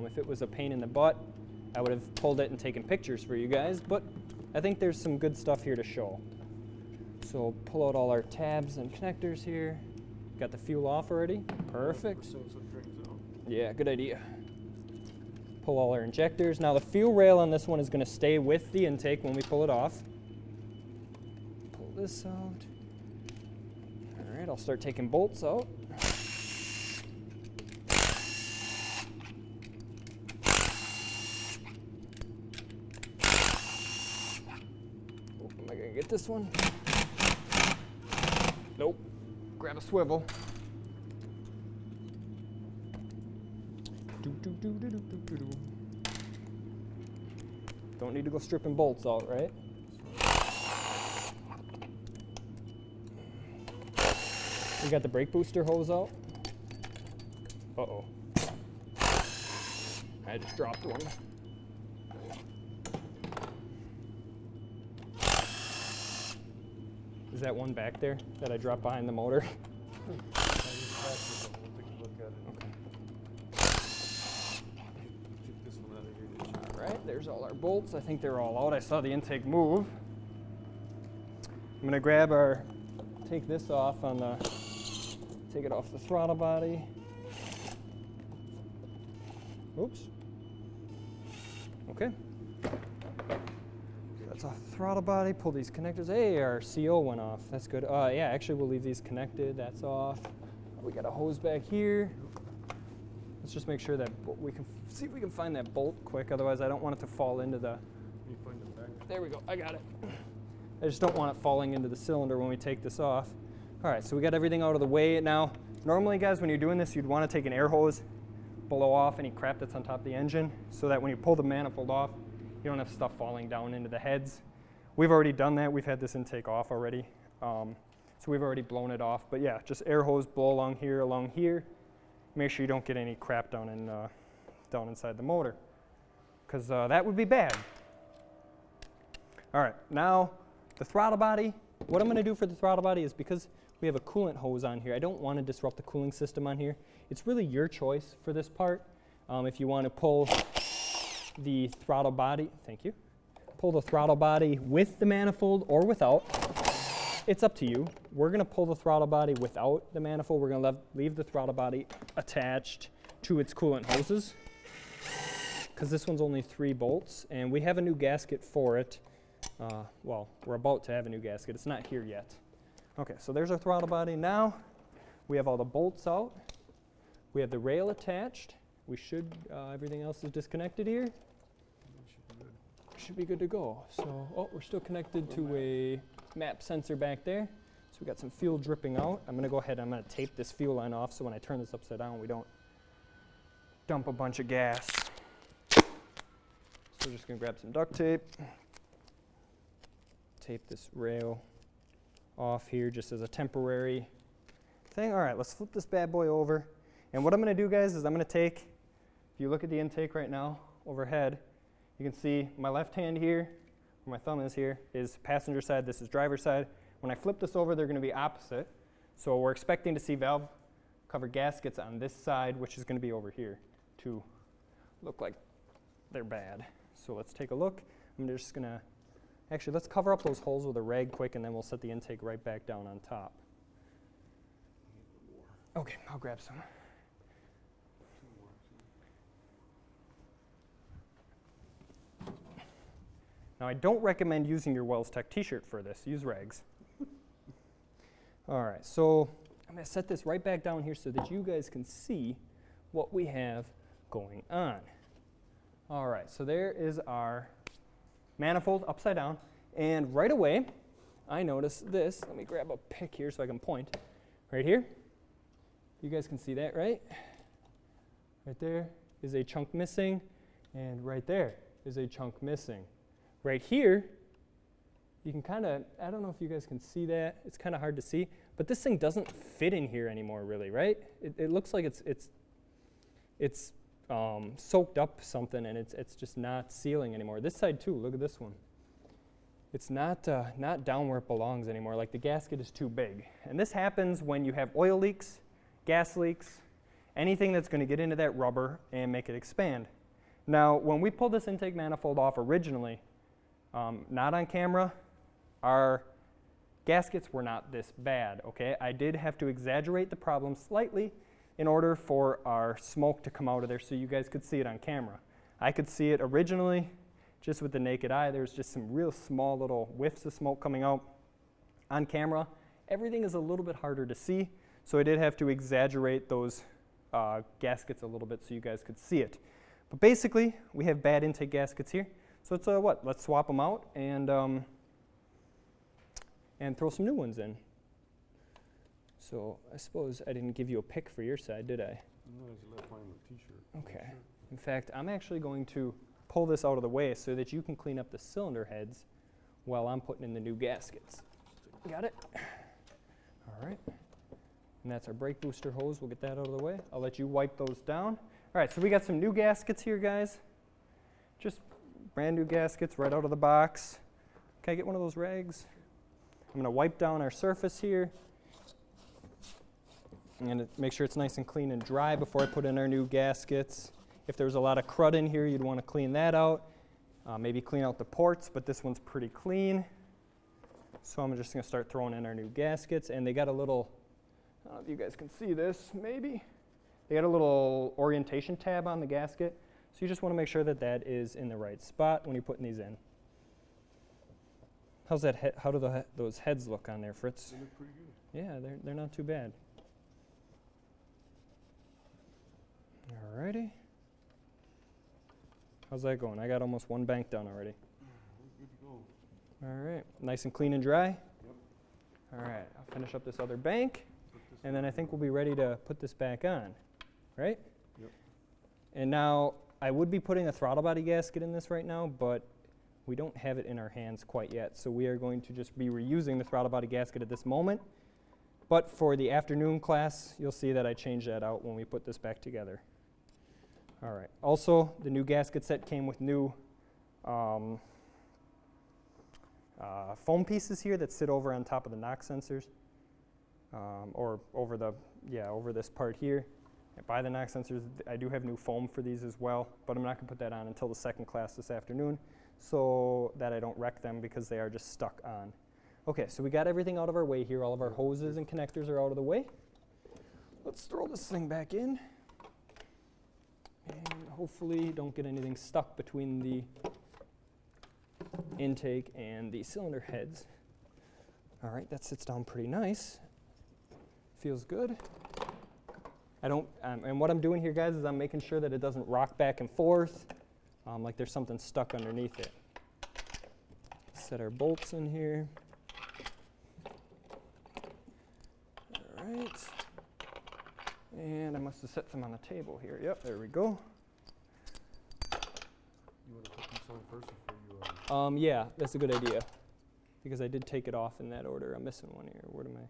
If it was a pain in the butt, I would have pulled it and taken pictures for you guys, but I think there's some good stuff here to show. So pull out all our tabs and connectors here. Got the fuel off already. Perfect. Yeah, good idea. Pull all our injectors. Now the fuel rail on this one is going to stay with the intake when we pull it off. Pull this out. All right, I'll start taking bolts out. Am I going to get this one? Nope. Grab a swivel. Don't need to go stripping bolts out, right? We got the brake booster hose out. Uh-oh. I just dropped one. Is that one back there that I dropped behind the motor? All right, there's all our bolts. I think they're all out. I saw the intake move. I'm gonna grab take this off take it off the throttle body. Oops. Okay. That's off the throttle body. Pull these connectors. Hey, our CO went off. That's good. Yeah, actually we'll leave these connected. That's off. We got a hose back here. Let's just make sure that we can see if we can find that bolt quick. Otherwise, I don't want it to fall into the. You find it back. There we go. I got it. I just don't want it falling into the cylinder when we take this off. All right, so we got everything out of the way. Now, normally, guys, when you're doing this, you'd want to take an air hose, blow off any crap that's on top of the engine, so that when you pull the manifold off, you don't have stuff falling down into the heads. We've already done that. We've had this intake off already. So we've already blown it off. But yeah, just air hose, blow along here, make sure you don't get any crap down inside the motor, because that would be bad. All right, now the throttle body. What I'm going to do for the throttle body is, because we have a coolant hose on here, I don't want to disrupt the cooling system on here. It's really your choice for this part. If you want to pull the throttle body, thank you, pull the throttle body with the manifold or without, it's up to you. We're going to pull the throttle body without the manifold. We're going to leave the throttle body attached to its coolant hoses, because this one's only 3 bolts, and we have a new gasket for it. Well, we're about to have a new gasket. It's not here yet. Okay, so there's our throttle body. Now we have all the bolts out. We have the rail attached. We should, everything else is disconnected here. Should be good to go. So, oh, we're still connected to a map sensor back there. So we got some fuel dripping out. I'm going to go ahead and I'm going to tape this fuel line off so when I turn this upside down, we don't dump a bunch of gas. So we're just going to grab some duct tape. Tape this rail off here just as a temporary thing. All right, let's flip this bad boy over. And what I'm going to do, guys, is I'm going to take, if you look at the intake right now overhead, you can see my left hand here, where my thumb is here, is passenger side. This is driver side. When I flip this over, they're going to be opposite. So we're expecting to see valve cover gaskets on this side, which is going to be over here, to look like they're bad. So let's take a look. I'm just going to, actually, let's cover up those holes with a rag quick, and then we'll set the intake right back down on top. Okay, I'll grab some. Now, I don't recommend using your Wells Tech t-shirt for this. Use rags. All right, so I'm going to set this right back down here so that you guys can see what we have going on. All right, so there is our manifold upside down. And right away, I noticed this. Let me grab a pick here so I can point. Right here. You guys can see that, right? Right there is a chunk missing, and right there is a chunk missing. Right here, you can kind of, I don't know if you guys can see that. It's kind of hard to see, but this thing doesn't fit in here anymore, really, right? It looks like it's soaked up something, and it's just not sealing anymore. This side too. Look at this one. It's not down where it belongs anymore. Like the gasket is too big, and this happens when you have oil leaks, gas leaks, anything that's going to get into that rubber and make it expand. Now, when we pulled this intake manifold off originally, not on camera, our gaskets were not this bad, okay? I did have to exaggerate the problem slightly in order for our smoke to come out of there so you guys could see it on camera. I could see it originally just with the naked eye. There's just some real small little whiffs of smoke coming out. On camera, everything is a little bit harder to see, so I did have to exaggerate those gaskets a little bit so you guys could see it. But basically, we have bad intake gaskets here. So it's let's swap them out and throw some new ones in. So I suppose I didn't give you a pick for your side, did I? No, you left mine with t-shirt. Okay. In fact, I'm actually going to pull this out of the way so that you can clean up the cylinder heads while I'm putting in the new gaskets. Got it? All right. And that's our brake booster hose. We'll get that out of the way. I'll let you wipe those down. All right, so we got some new gaskets here, guys. Just brand new gaskets right out of the box. Can I get one of those rags? I'm going to wipe down our surface here. I'm going to make sure it's nice and clean and dry before I put in our new gaskets. If there's a lot of crud in here, you'd want to clean that out. Maybe clean out the ports, but this one's pretty clean. So I'm just going to start throwing in our new gaskets. And they got a little, I don't know if you guys can see this, maybe. They got a little orientation tab on the gasket. So you just want to make sure that that is in the right spot when you're putting these in. How's that? How do those heads look on there, Fritz? They look pretty good. Yeah, they're not too bad. Alrighty. How's that going? I got almost one bank done already. We're good to go. All right, nice and clean and dry. Yep. All right, I'll finish up this other bank, and then I think we'll be ready to put this back on, right? Yep. And now, I would be putting a throttle body gasket in this right now, but we don't have it in our hands quite yet, so we are going to just be reusing the throttle body gasket at this moment. But for the afternoon class, you'll see that I changed that out when we put this back together. All right. Also, the new gasket set came with new foam pieces here that sit over on top of the knock sensors, or over this part here. By the knock sensors, I do have new foam for these as well, but I'm not going to put that on until the second class this afternoon, so that I don't wreck them because they are just stuck on. Okay, so we got everything out of our way here. All of our hoses and connectors are out of the way. Let's throw this thing back in, and hopefully don't get anything stuck between the intake and the cylinder heads. All right, that sits down pretty nice. Feels good. And what I'm doing here, guys, is I'm making sure that it doesn't rock back and forth like there's something stuck underneath it. Set our bolts in here. All right. And I must have set some on the table here. Yep, there we go. You want to put these on first before you... Yeah, that's a good idea. Because I did take it off in that order. I'm missing one here. What am I?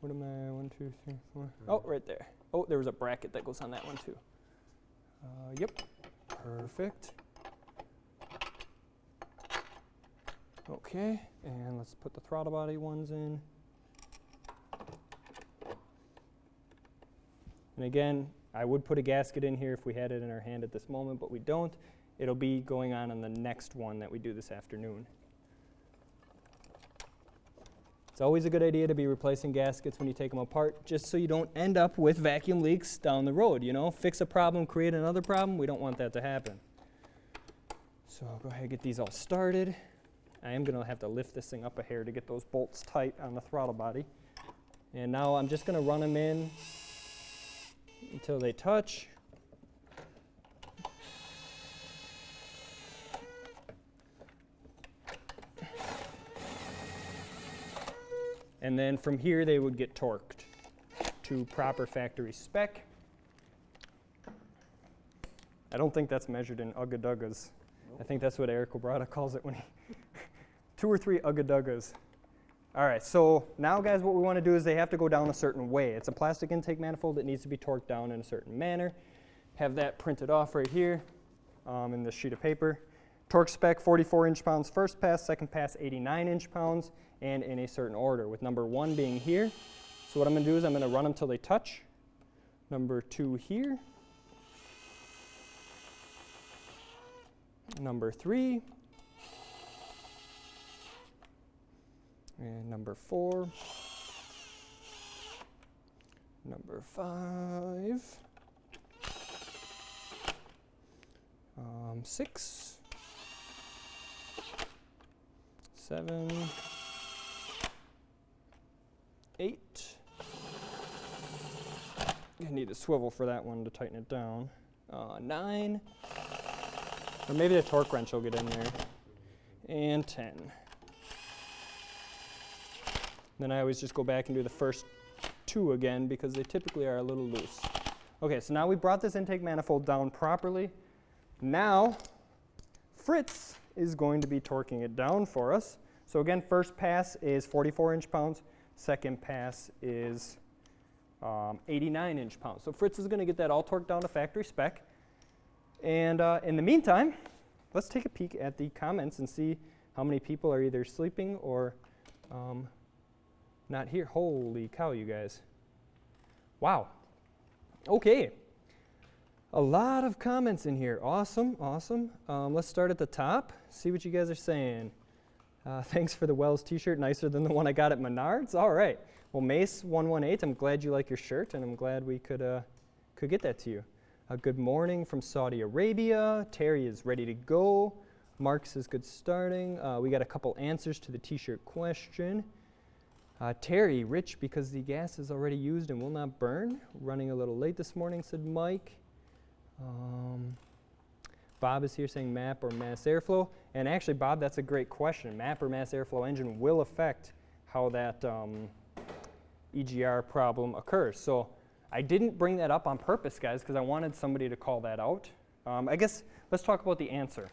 1, 2, 3, 4. Oh, right there. Oh, there was a bracket that goes on that one too. Yep. Perfect. Okay, and let's put the throttle body ones in. And again, I would put a gasket in here if we had it in our hand at this moment, but we don't. It'll be going on the next one that we do this afternoon. It's always a good idea to be replacing gaskets when you take them apart, just so you don't end up with vacuum leaks down the road, you know? Fix a problem, create another problem. We don't want that to happen. So I'll go ahead and get these all started. I am going to have to lift this thing up a hair to get those bolts tight on the throttle body. And now I'm just going to run them in until they touch. And then from here, they would get torqued to proper factory spec. I don't think that's measured in ugga-duggas. Nope. I think that's what Eric Obrada calls it when he 2 or 3 ugga-duggas. All right, so now, guys, what we want to do is they have to go down a certain way. It's a plastic intake manifold that needs to be torqued down in a certain manner. Have that printed off right here in this sheet of paper. Torque spec, 44 inch-pounds first pass, second pass 89 inch-pounds, and in a certain order, with number 1 being here. So what I'm going to do is I'm going to run them till they touch. Number 2 here. Number 3. And number 4. Number 5. 6. 7. 8. I need a swivel for that one to tighten it down. 9. Or maybe the torque wrench will get in there. And 10. Then I always just go back and do the first 2 again because they typically are a little loose. Okay, so now we brought this intake manifold down properly. Now, Fritz is going to be torquing it down for us. So again, first pass is 44 inch-pounds. Second pass is 89 inch-pounds. So Fritz is going to get that all torqued down to factory spec. And in the meantime, let's take a peek at the comments and see how many people are either sleeping or not here. Holy cow, you guys. Wow. Okay. A lot of comments in here. Awesome, awesome. Let's start at the top, see what you guys are saying. Thanks for the Wells t-shirt, nicer than the one I got at Menards. All right. Well, Mace118, I'm glad you like your shirt, and I'm glad we could get that to you. Good morning from Saudi Arabia. Terry is ready to go. Mark says good starting. We got a couple answers to the t-shirt question. Terry, rich because the gas is already used and will not burn. Running a little late this morning, said Mike. Bob is here saying MAP or mass airflow. And actually, Bob, that's a great question. MAP or mass airflow engine will affect how that EGR problem occurs. So I didn't bring that up on purpose, guys, because I wanted somebody to call that out. I guess let's talk about the answer.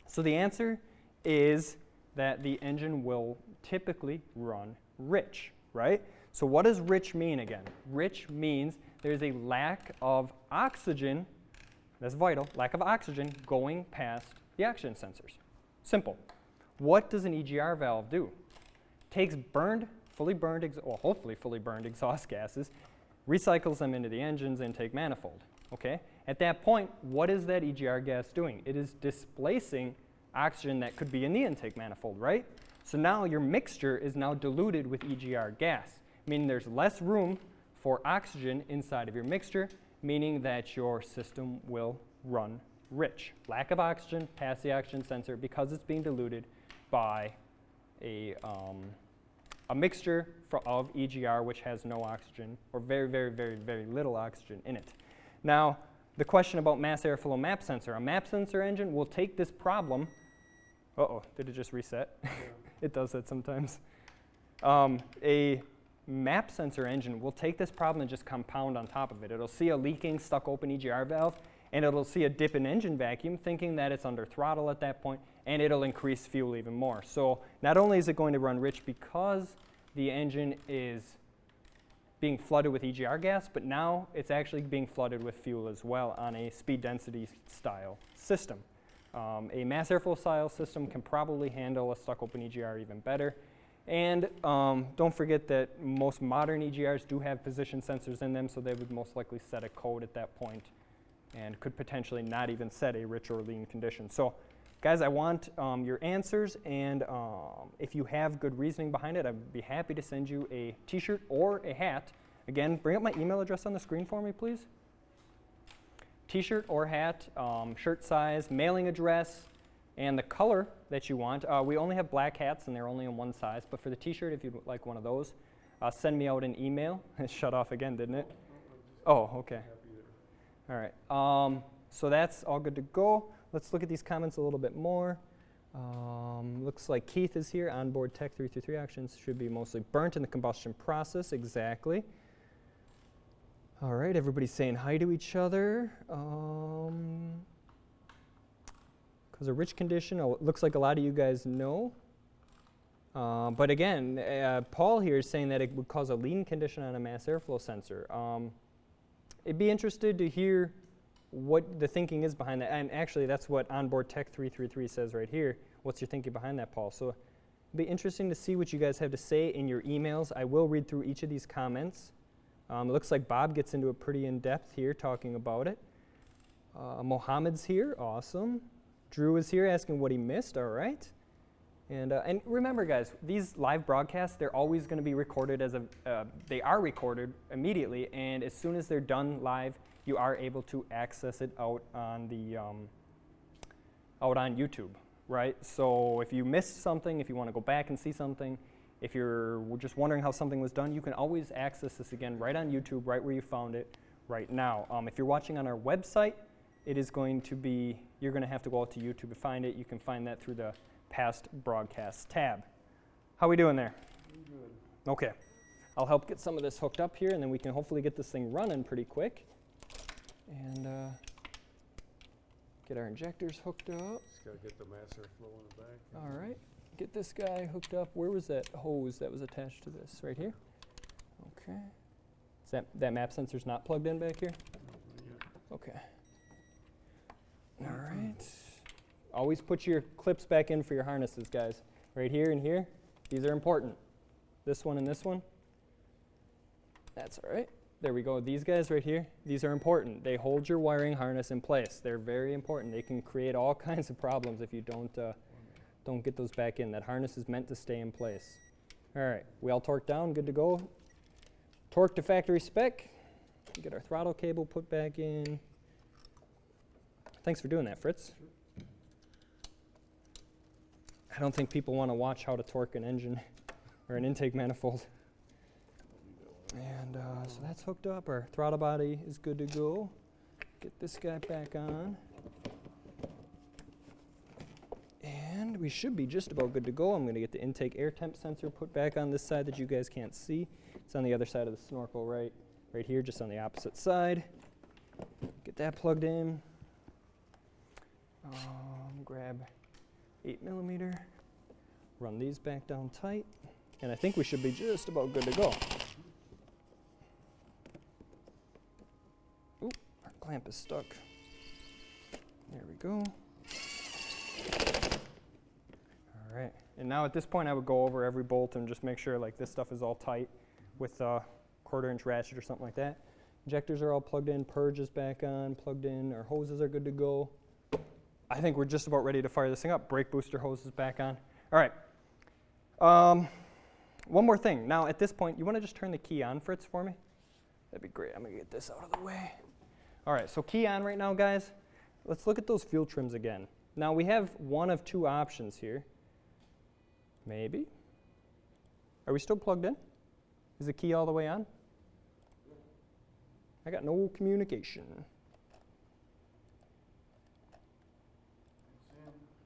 So the answer is that the engine will typically run rich, right? So what does rich mean again? Rich means there's a lack of oxygen, that's vital, lack of oxygen going past the oxygen sensors. Simple. What does an EGR valve do? Takes fully burned, hopefully fully burned exhaust gases, recycles them into the engine's intake manifold, okay? At that point, what is that EGR gas doing? It is displacing oxygen that could be in the intake manifold, right? So now your mixture is now diluted with EGR gas, meaning there's less room for oxygen inside of your mixture, meaning that your system will run rich. Lack of oxygen past the oxygen sensor because it's being diluted by a mixture of EGR which has no oxygen or very, very, very, very little oxygen in it. Now, the question about mass airflow map sensor. A map sensor engine will take this problem. Uh-oh, did it just reset? Yeah. It does that sometimes. A map sensor engine will take this problem and just compound on top of it. It'll see a leaking, stuck open EGR valve, and it'll see a dip in engine vacuum, thinking that it's under throttle at that point, and it'll increase fuel even more. So not only is it going to run rich because the engine is being flooded with EGR gas, but now it's actually being flooded with fuel as well on a speed density style system. A mass airflow style system can probably handle a stuck open EGR even better. And don't forget that most modern EGRs do have position sensors in them, so they would most likely set a code at that point and could potentially not even set a rich or lean condition. So guys, I want your answers, and if you have good reasoning behind it, I'd be happy to send you a t-shirt or a hat. Again, bring up my email address on the screen for me, please. T-shirt or hat, shirt size, mailing address, and the color that you want. We only have black hats, and they're only in one size, but for the t-shirt, if you'd like one of those, send me out an email. It shut off again, didn't it? Oh, okay. All right. So that's all good to go. Let's look at these comments a little bit more. Looks like Keith is here. Onboard Tech 333 actions should be mostly burnt in the combustion process. Exactly. All right, everybody's saying hi to each other. Because a rich condition, it looks like a lot of you guys know. But again, Paul here is saying that it would cause a lean condition on a mass airflow sensor. I'd be interested to hear what the thinking is behind that. And actually, that's what Onboard Tech 333 says right here. What's your thinking behind that, Paul? So it'd be interesting to see what you guys have to say in your emails. I will read through each of these comments. It looks like Bob gets into it pretty in-depth here talking about it. Mohammed's here. Awesome. Drew is here asking what he missed. All right. And remember, guys, these live broadcasts, they're always going to be recorded they are recorded immediately, and as soon as they're done live, you are able to access it out on YouTube, right? So if you missed something, if you want to go back and see something, if you're just wondering how something was done, you can always access this again right on YouTube, right where you found it right now. If you're watching on our website, it is going to be, you're going to have to go out to YouTube to find it. You can find that through the past broadcast tab. How we doing there? Good. Okay. I'll help get some of this hooked up here, and then we can hopefully get this thing running pretty quick. And get our injectors hooked up. Just got to get the mass airflow in the back. All right. Get this guy hooked up. Where was that hose that was attached to this? Right here? Okay. Is that map sensor's not plugged in back here? Okay. All right. Always put your clips back in for your harnesses, guys. Right here and here. These are important. This one and this one. That's all right. There we go. These guys right here, these are important. They hold your wiring harness in place. They're very important. They can create all kinds of problems if you don't get those back in. That harness is meant to stay in place. All right, we all torqued down, good to go. Torque to factory spec. Get our throttle cable put back in. Thanks for doing that, Fritz. I don't think people want to watch how to torque an engine or an intake manifold. And so that's hooked up. Our throttle body is good to go. Get this guy back on. And we should be just about good to go. I'm going to get the intake air temp sensor put back on this side that you guys can't see. It's on the other side of the snorkel right here, just on the opposite side. Get that plugged in. Grab 8mm. Run these back down tight, and I think we should be just about good to go. Oop, our clamp is stuck. There we go. All right, and now at this point I would go over every bolt and just make sure like this stuff is all tight with a 1/4 inch ratchet or something like that. Injectors are all plugged in, purge is back on, plugged in, our hoses are good to go. I think we're just about ready to fire this thing up. Brake booster hose is back on. All right. One more thing. Now, at this point, you want to just turn the key on, Fritz, for me? That'd be great. I'm going to get this out of the way. All right, so key on right now, guys. Let's look at those fuel trims again. Now, we have one of two options here. Maybe. Are we still plugged in? Is the key all the way on? I got no communication.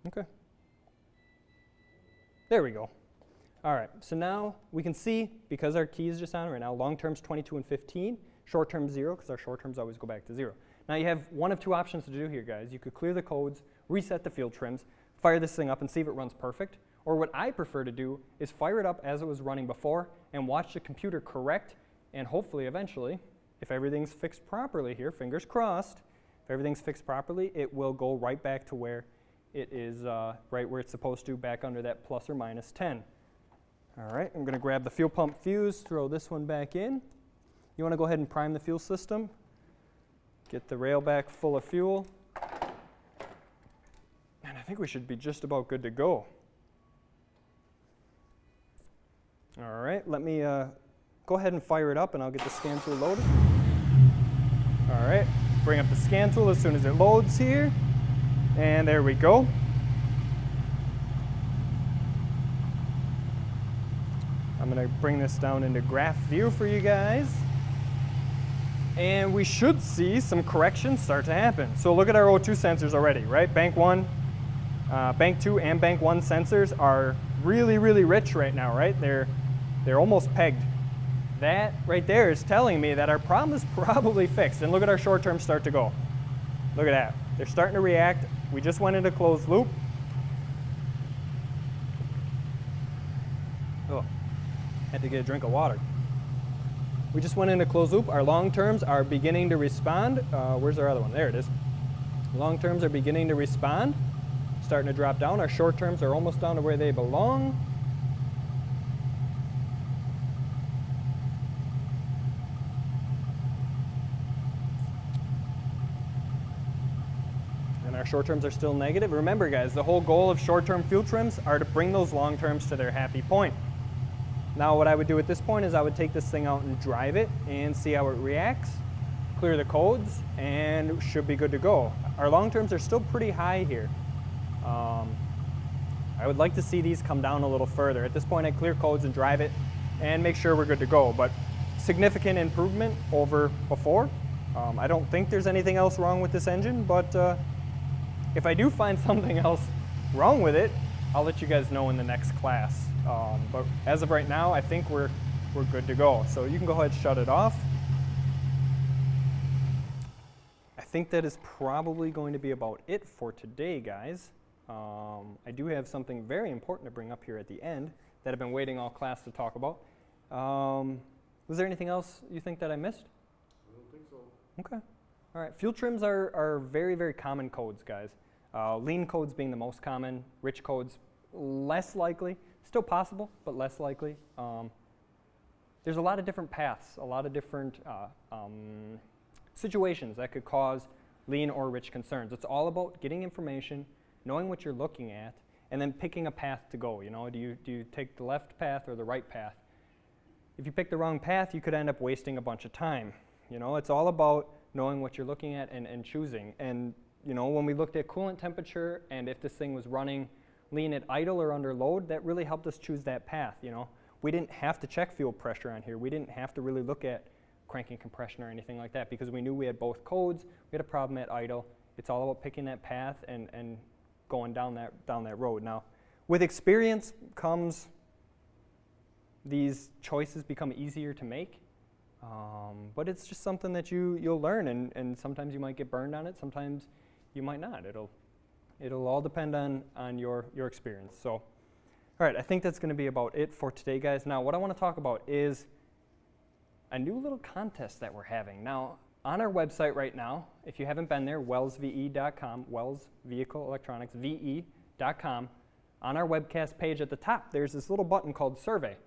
Okay. There we go. All right, so now we can see, because our key is just on right now, long term's 22 and 15, short term's 0, because our short terms always go back to 0. Now you have one of two options to do here, guys. You could clear the codes, reset the field trims, fire this thing up and see if it runs perfect. Or what I prefer to do is fire it up as it was running before and watch the computer correct, and hopefully eventually, if everything's fixed properly here, fingers crossed, if everything's fixed properly, it will go right back to where it is right where it's supposed to, back under that plus or minus 10. All right, I'm going to grab the fuel pump fuse, throw this one back in. You want to go ahead and prime the fuel system. Get the rail back full of fuel. And I think we should be just about good to go. All right, let me go ahead and fire it up and I'll get the scan tool loaded. All right, bring up the scan tool as soon as it loads here. And there we go. I'm going to bring this down into graph view for you guys. And we should see some corrections start to happen. So look at our O2 sensors already, right? Bank 1, Bank 2 and Bank 1 sensors are really, really rich right now, right? They're almost pegged. That right there is telling me that our problem is probably fixed. And look at our short term start to go. Look at that. They're starting to react. We just went into closed loop. Oh, had to get a drink of water. We just went into closed loop. Our long terms are beginning to respond. Where's our other one? There it is. Long terms are beginning to respond. Starting to drop down. Our short terms are almost down to where they belong. Our short terms are still negative. Remember, guys, the whole goal of short-term fuel trims are to bring those long terms to their happy point. Now, what I would do at this point is I would take this thing out and drive it and see how it reacts, clear the codes, and should be good to go. Our long terms are still pretty high here. I would like to see these come down a little further. At this point, I clear codes and drive it and make sure we're good to go. But significant improvement over before. I don't think there's anything else wrong with this engine, but if I do find something else wrong with it, I'll let you guys know in the next class. But as of right now, I think we're good to go. So you can go ahead and shut it off. I think that is probably going to be about it for today, guys. I do have something very important to bring up here at the end that I've been waiting all class to talk about. Was there anything else you think that I missed? I don't think so. Okay. All right. Fuel trims are very, very common codes, guys. Lean codes being the most common, rich codes less likely, still possible, but less likely. There's a lot of different paths, a lot of different situations that could cause lean or rich concerns. It's all about getting information, knowing what you're looking at, and then picking a path to go. You know, do you take the left path or the right path? If you pick the wrong path, you could end up wasting a bunch of time. You know, it's all about knowing what you're looking at and choosing. And you know, when we looked at coolant temperature and if this thing was running lean at idle or under load, that really helped us choose that path. You know, we didn't have to check fuel pressure on here. We didn't have to really look at cranking compression or anything like that because we knew we had both codes. We had a problem at idle. It's all about picking that path and going down that road. Now, with experience comes these choices become easier to make. But it's just something that you'll learn, and sometimes you might get burned on it, sometimes you might not. It'll all depend on your experience. So All right, I think that's going to be about it for today, guys. Now, what I want to talk about is a new little contest that we're having. Now, on our website right now, if you haven't been there, wellsve.com, Wells Vehicle Electronics, ve.com, on our webcast page at the top, there's this little button called Survey.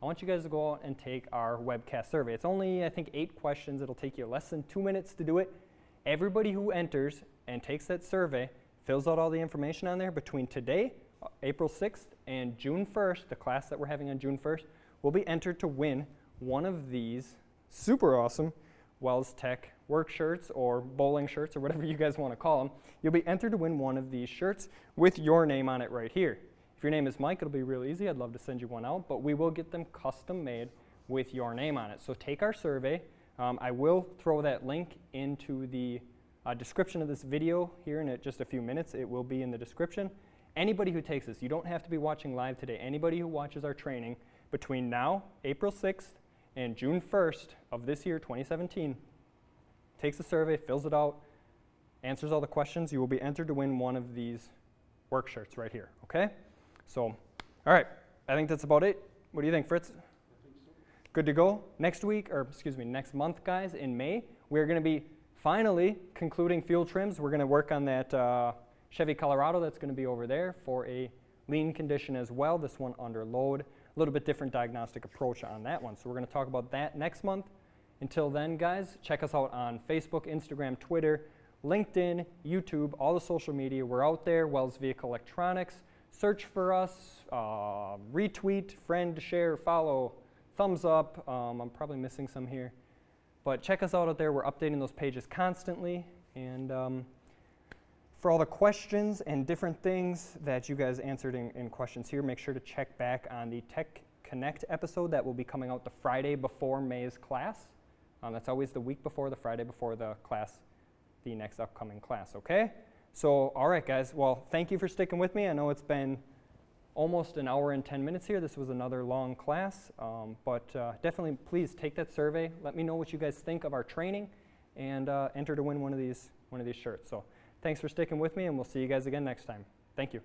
I want you guys to go out and take our webcast survey. It's only, I think, 8 questions. It'll take you less than 2 minutes to do it. Everybody who enters and takes that survey fills out all the information on there between today, April 6th, and June 1st, the class that we're having on June 1st, will be entered to win one of these super awesome Wells Tech work shirts or bowling shirts or whatever you guys want to call them. You'll be entered to win one of these shirts with your name on it right here. If your name is Mike, it'll be real easy. I'd love to send you one out, but we will get them custom made with your name on it. So take our survey. I will throw that link into the description of this video here in just a few minutes. It will be in the description. Anybody who takes this, you don't have to be watching live today. Anybody who watches our training between now, April 6th, and June 1st of this year, 2017, takes the survey, fills it out, answers all the questions, you will be entered to win one of these work shirts right here, okay? So, all right, I think that's about it. What do you think, Fritz? I think so. Good to go. Next week, or excuse me, next month, guys, in May, we're going to be finally concluding fuel trims. We're going to work on that Chevy Colorado that's going to be over there for a lean condition as well. This one under load. A little bit different diagnostic approach on that one. So we're going to talk about that next month. Until then, guys, check us out on Facebook, Instagram, Twitter, LinkedIn, YouTube, all the social media. We're out there, Wells Vehicle Electronics. Search for us, retweet, friend, share, follow, thumbs up. I'm probably missing some here. But check us out there. We're updating those pages constantly. And for all the questions and different things that you guys answered in questions here, make sure to check back on the Tech Connect episode that will be coming out the Friday before May's class. That's always the week before, the Friday before the class, the next upcoming class, okay? So, all right, guys. Well, thank you for sticking with me. I know it's been almost an hour and 10 minutes here. This was another long class, but definitely please take that survey. Let me know what you guys think of our training, and enter to win one of these shirts. So, thanks for sticking with me, and we'll see you guys again next time. Thank you.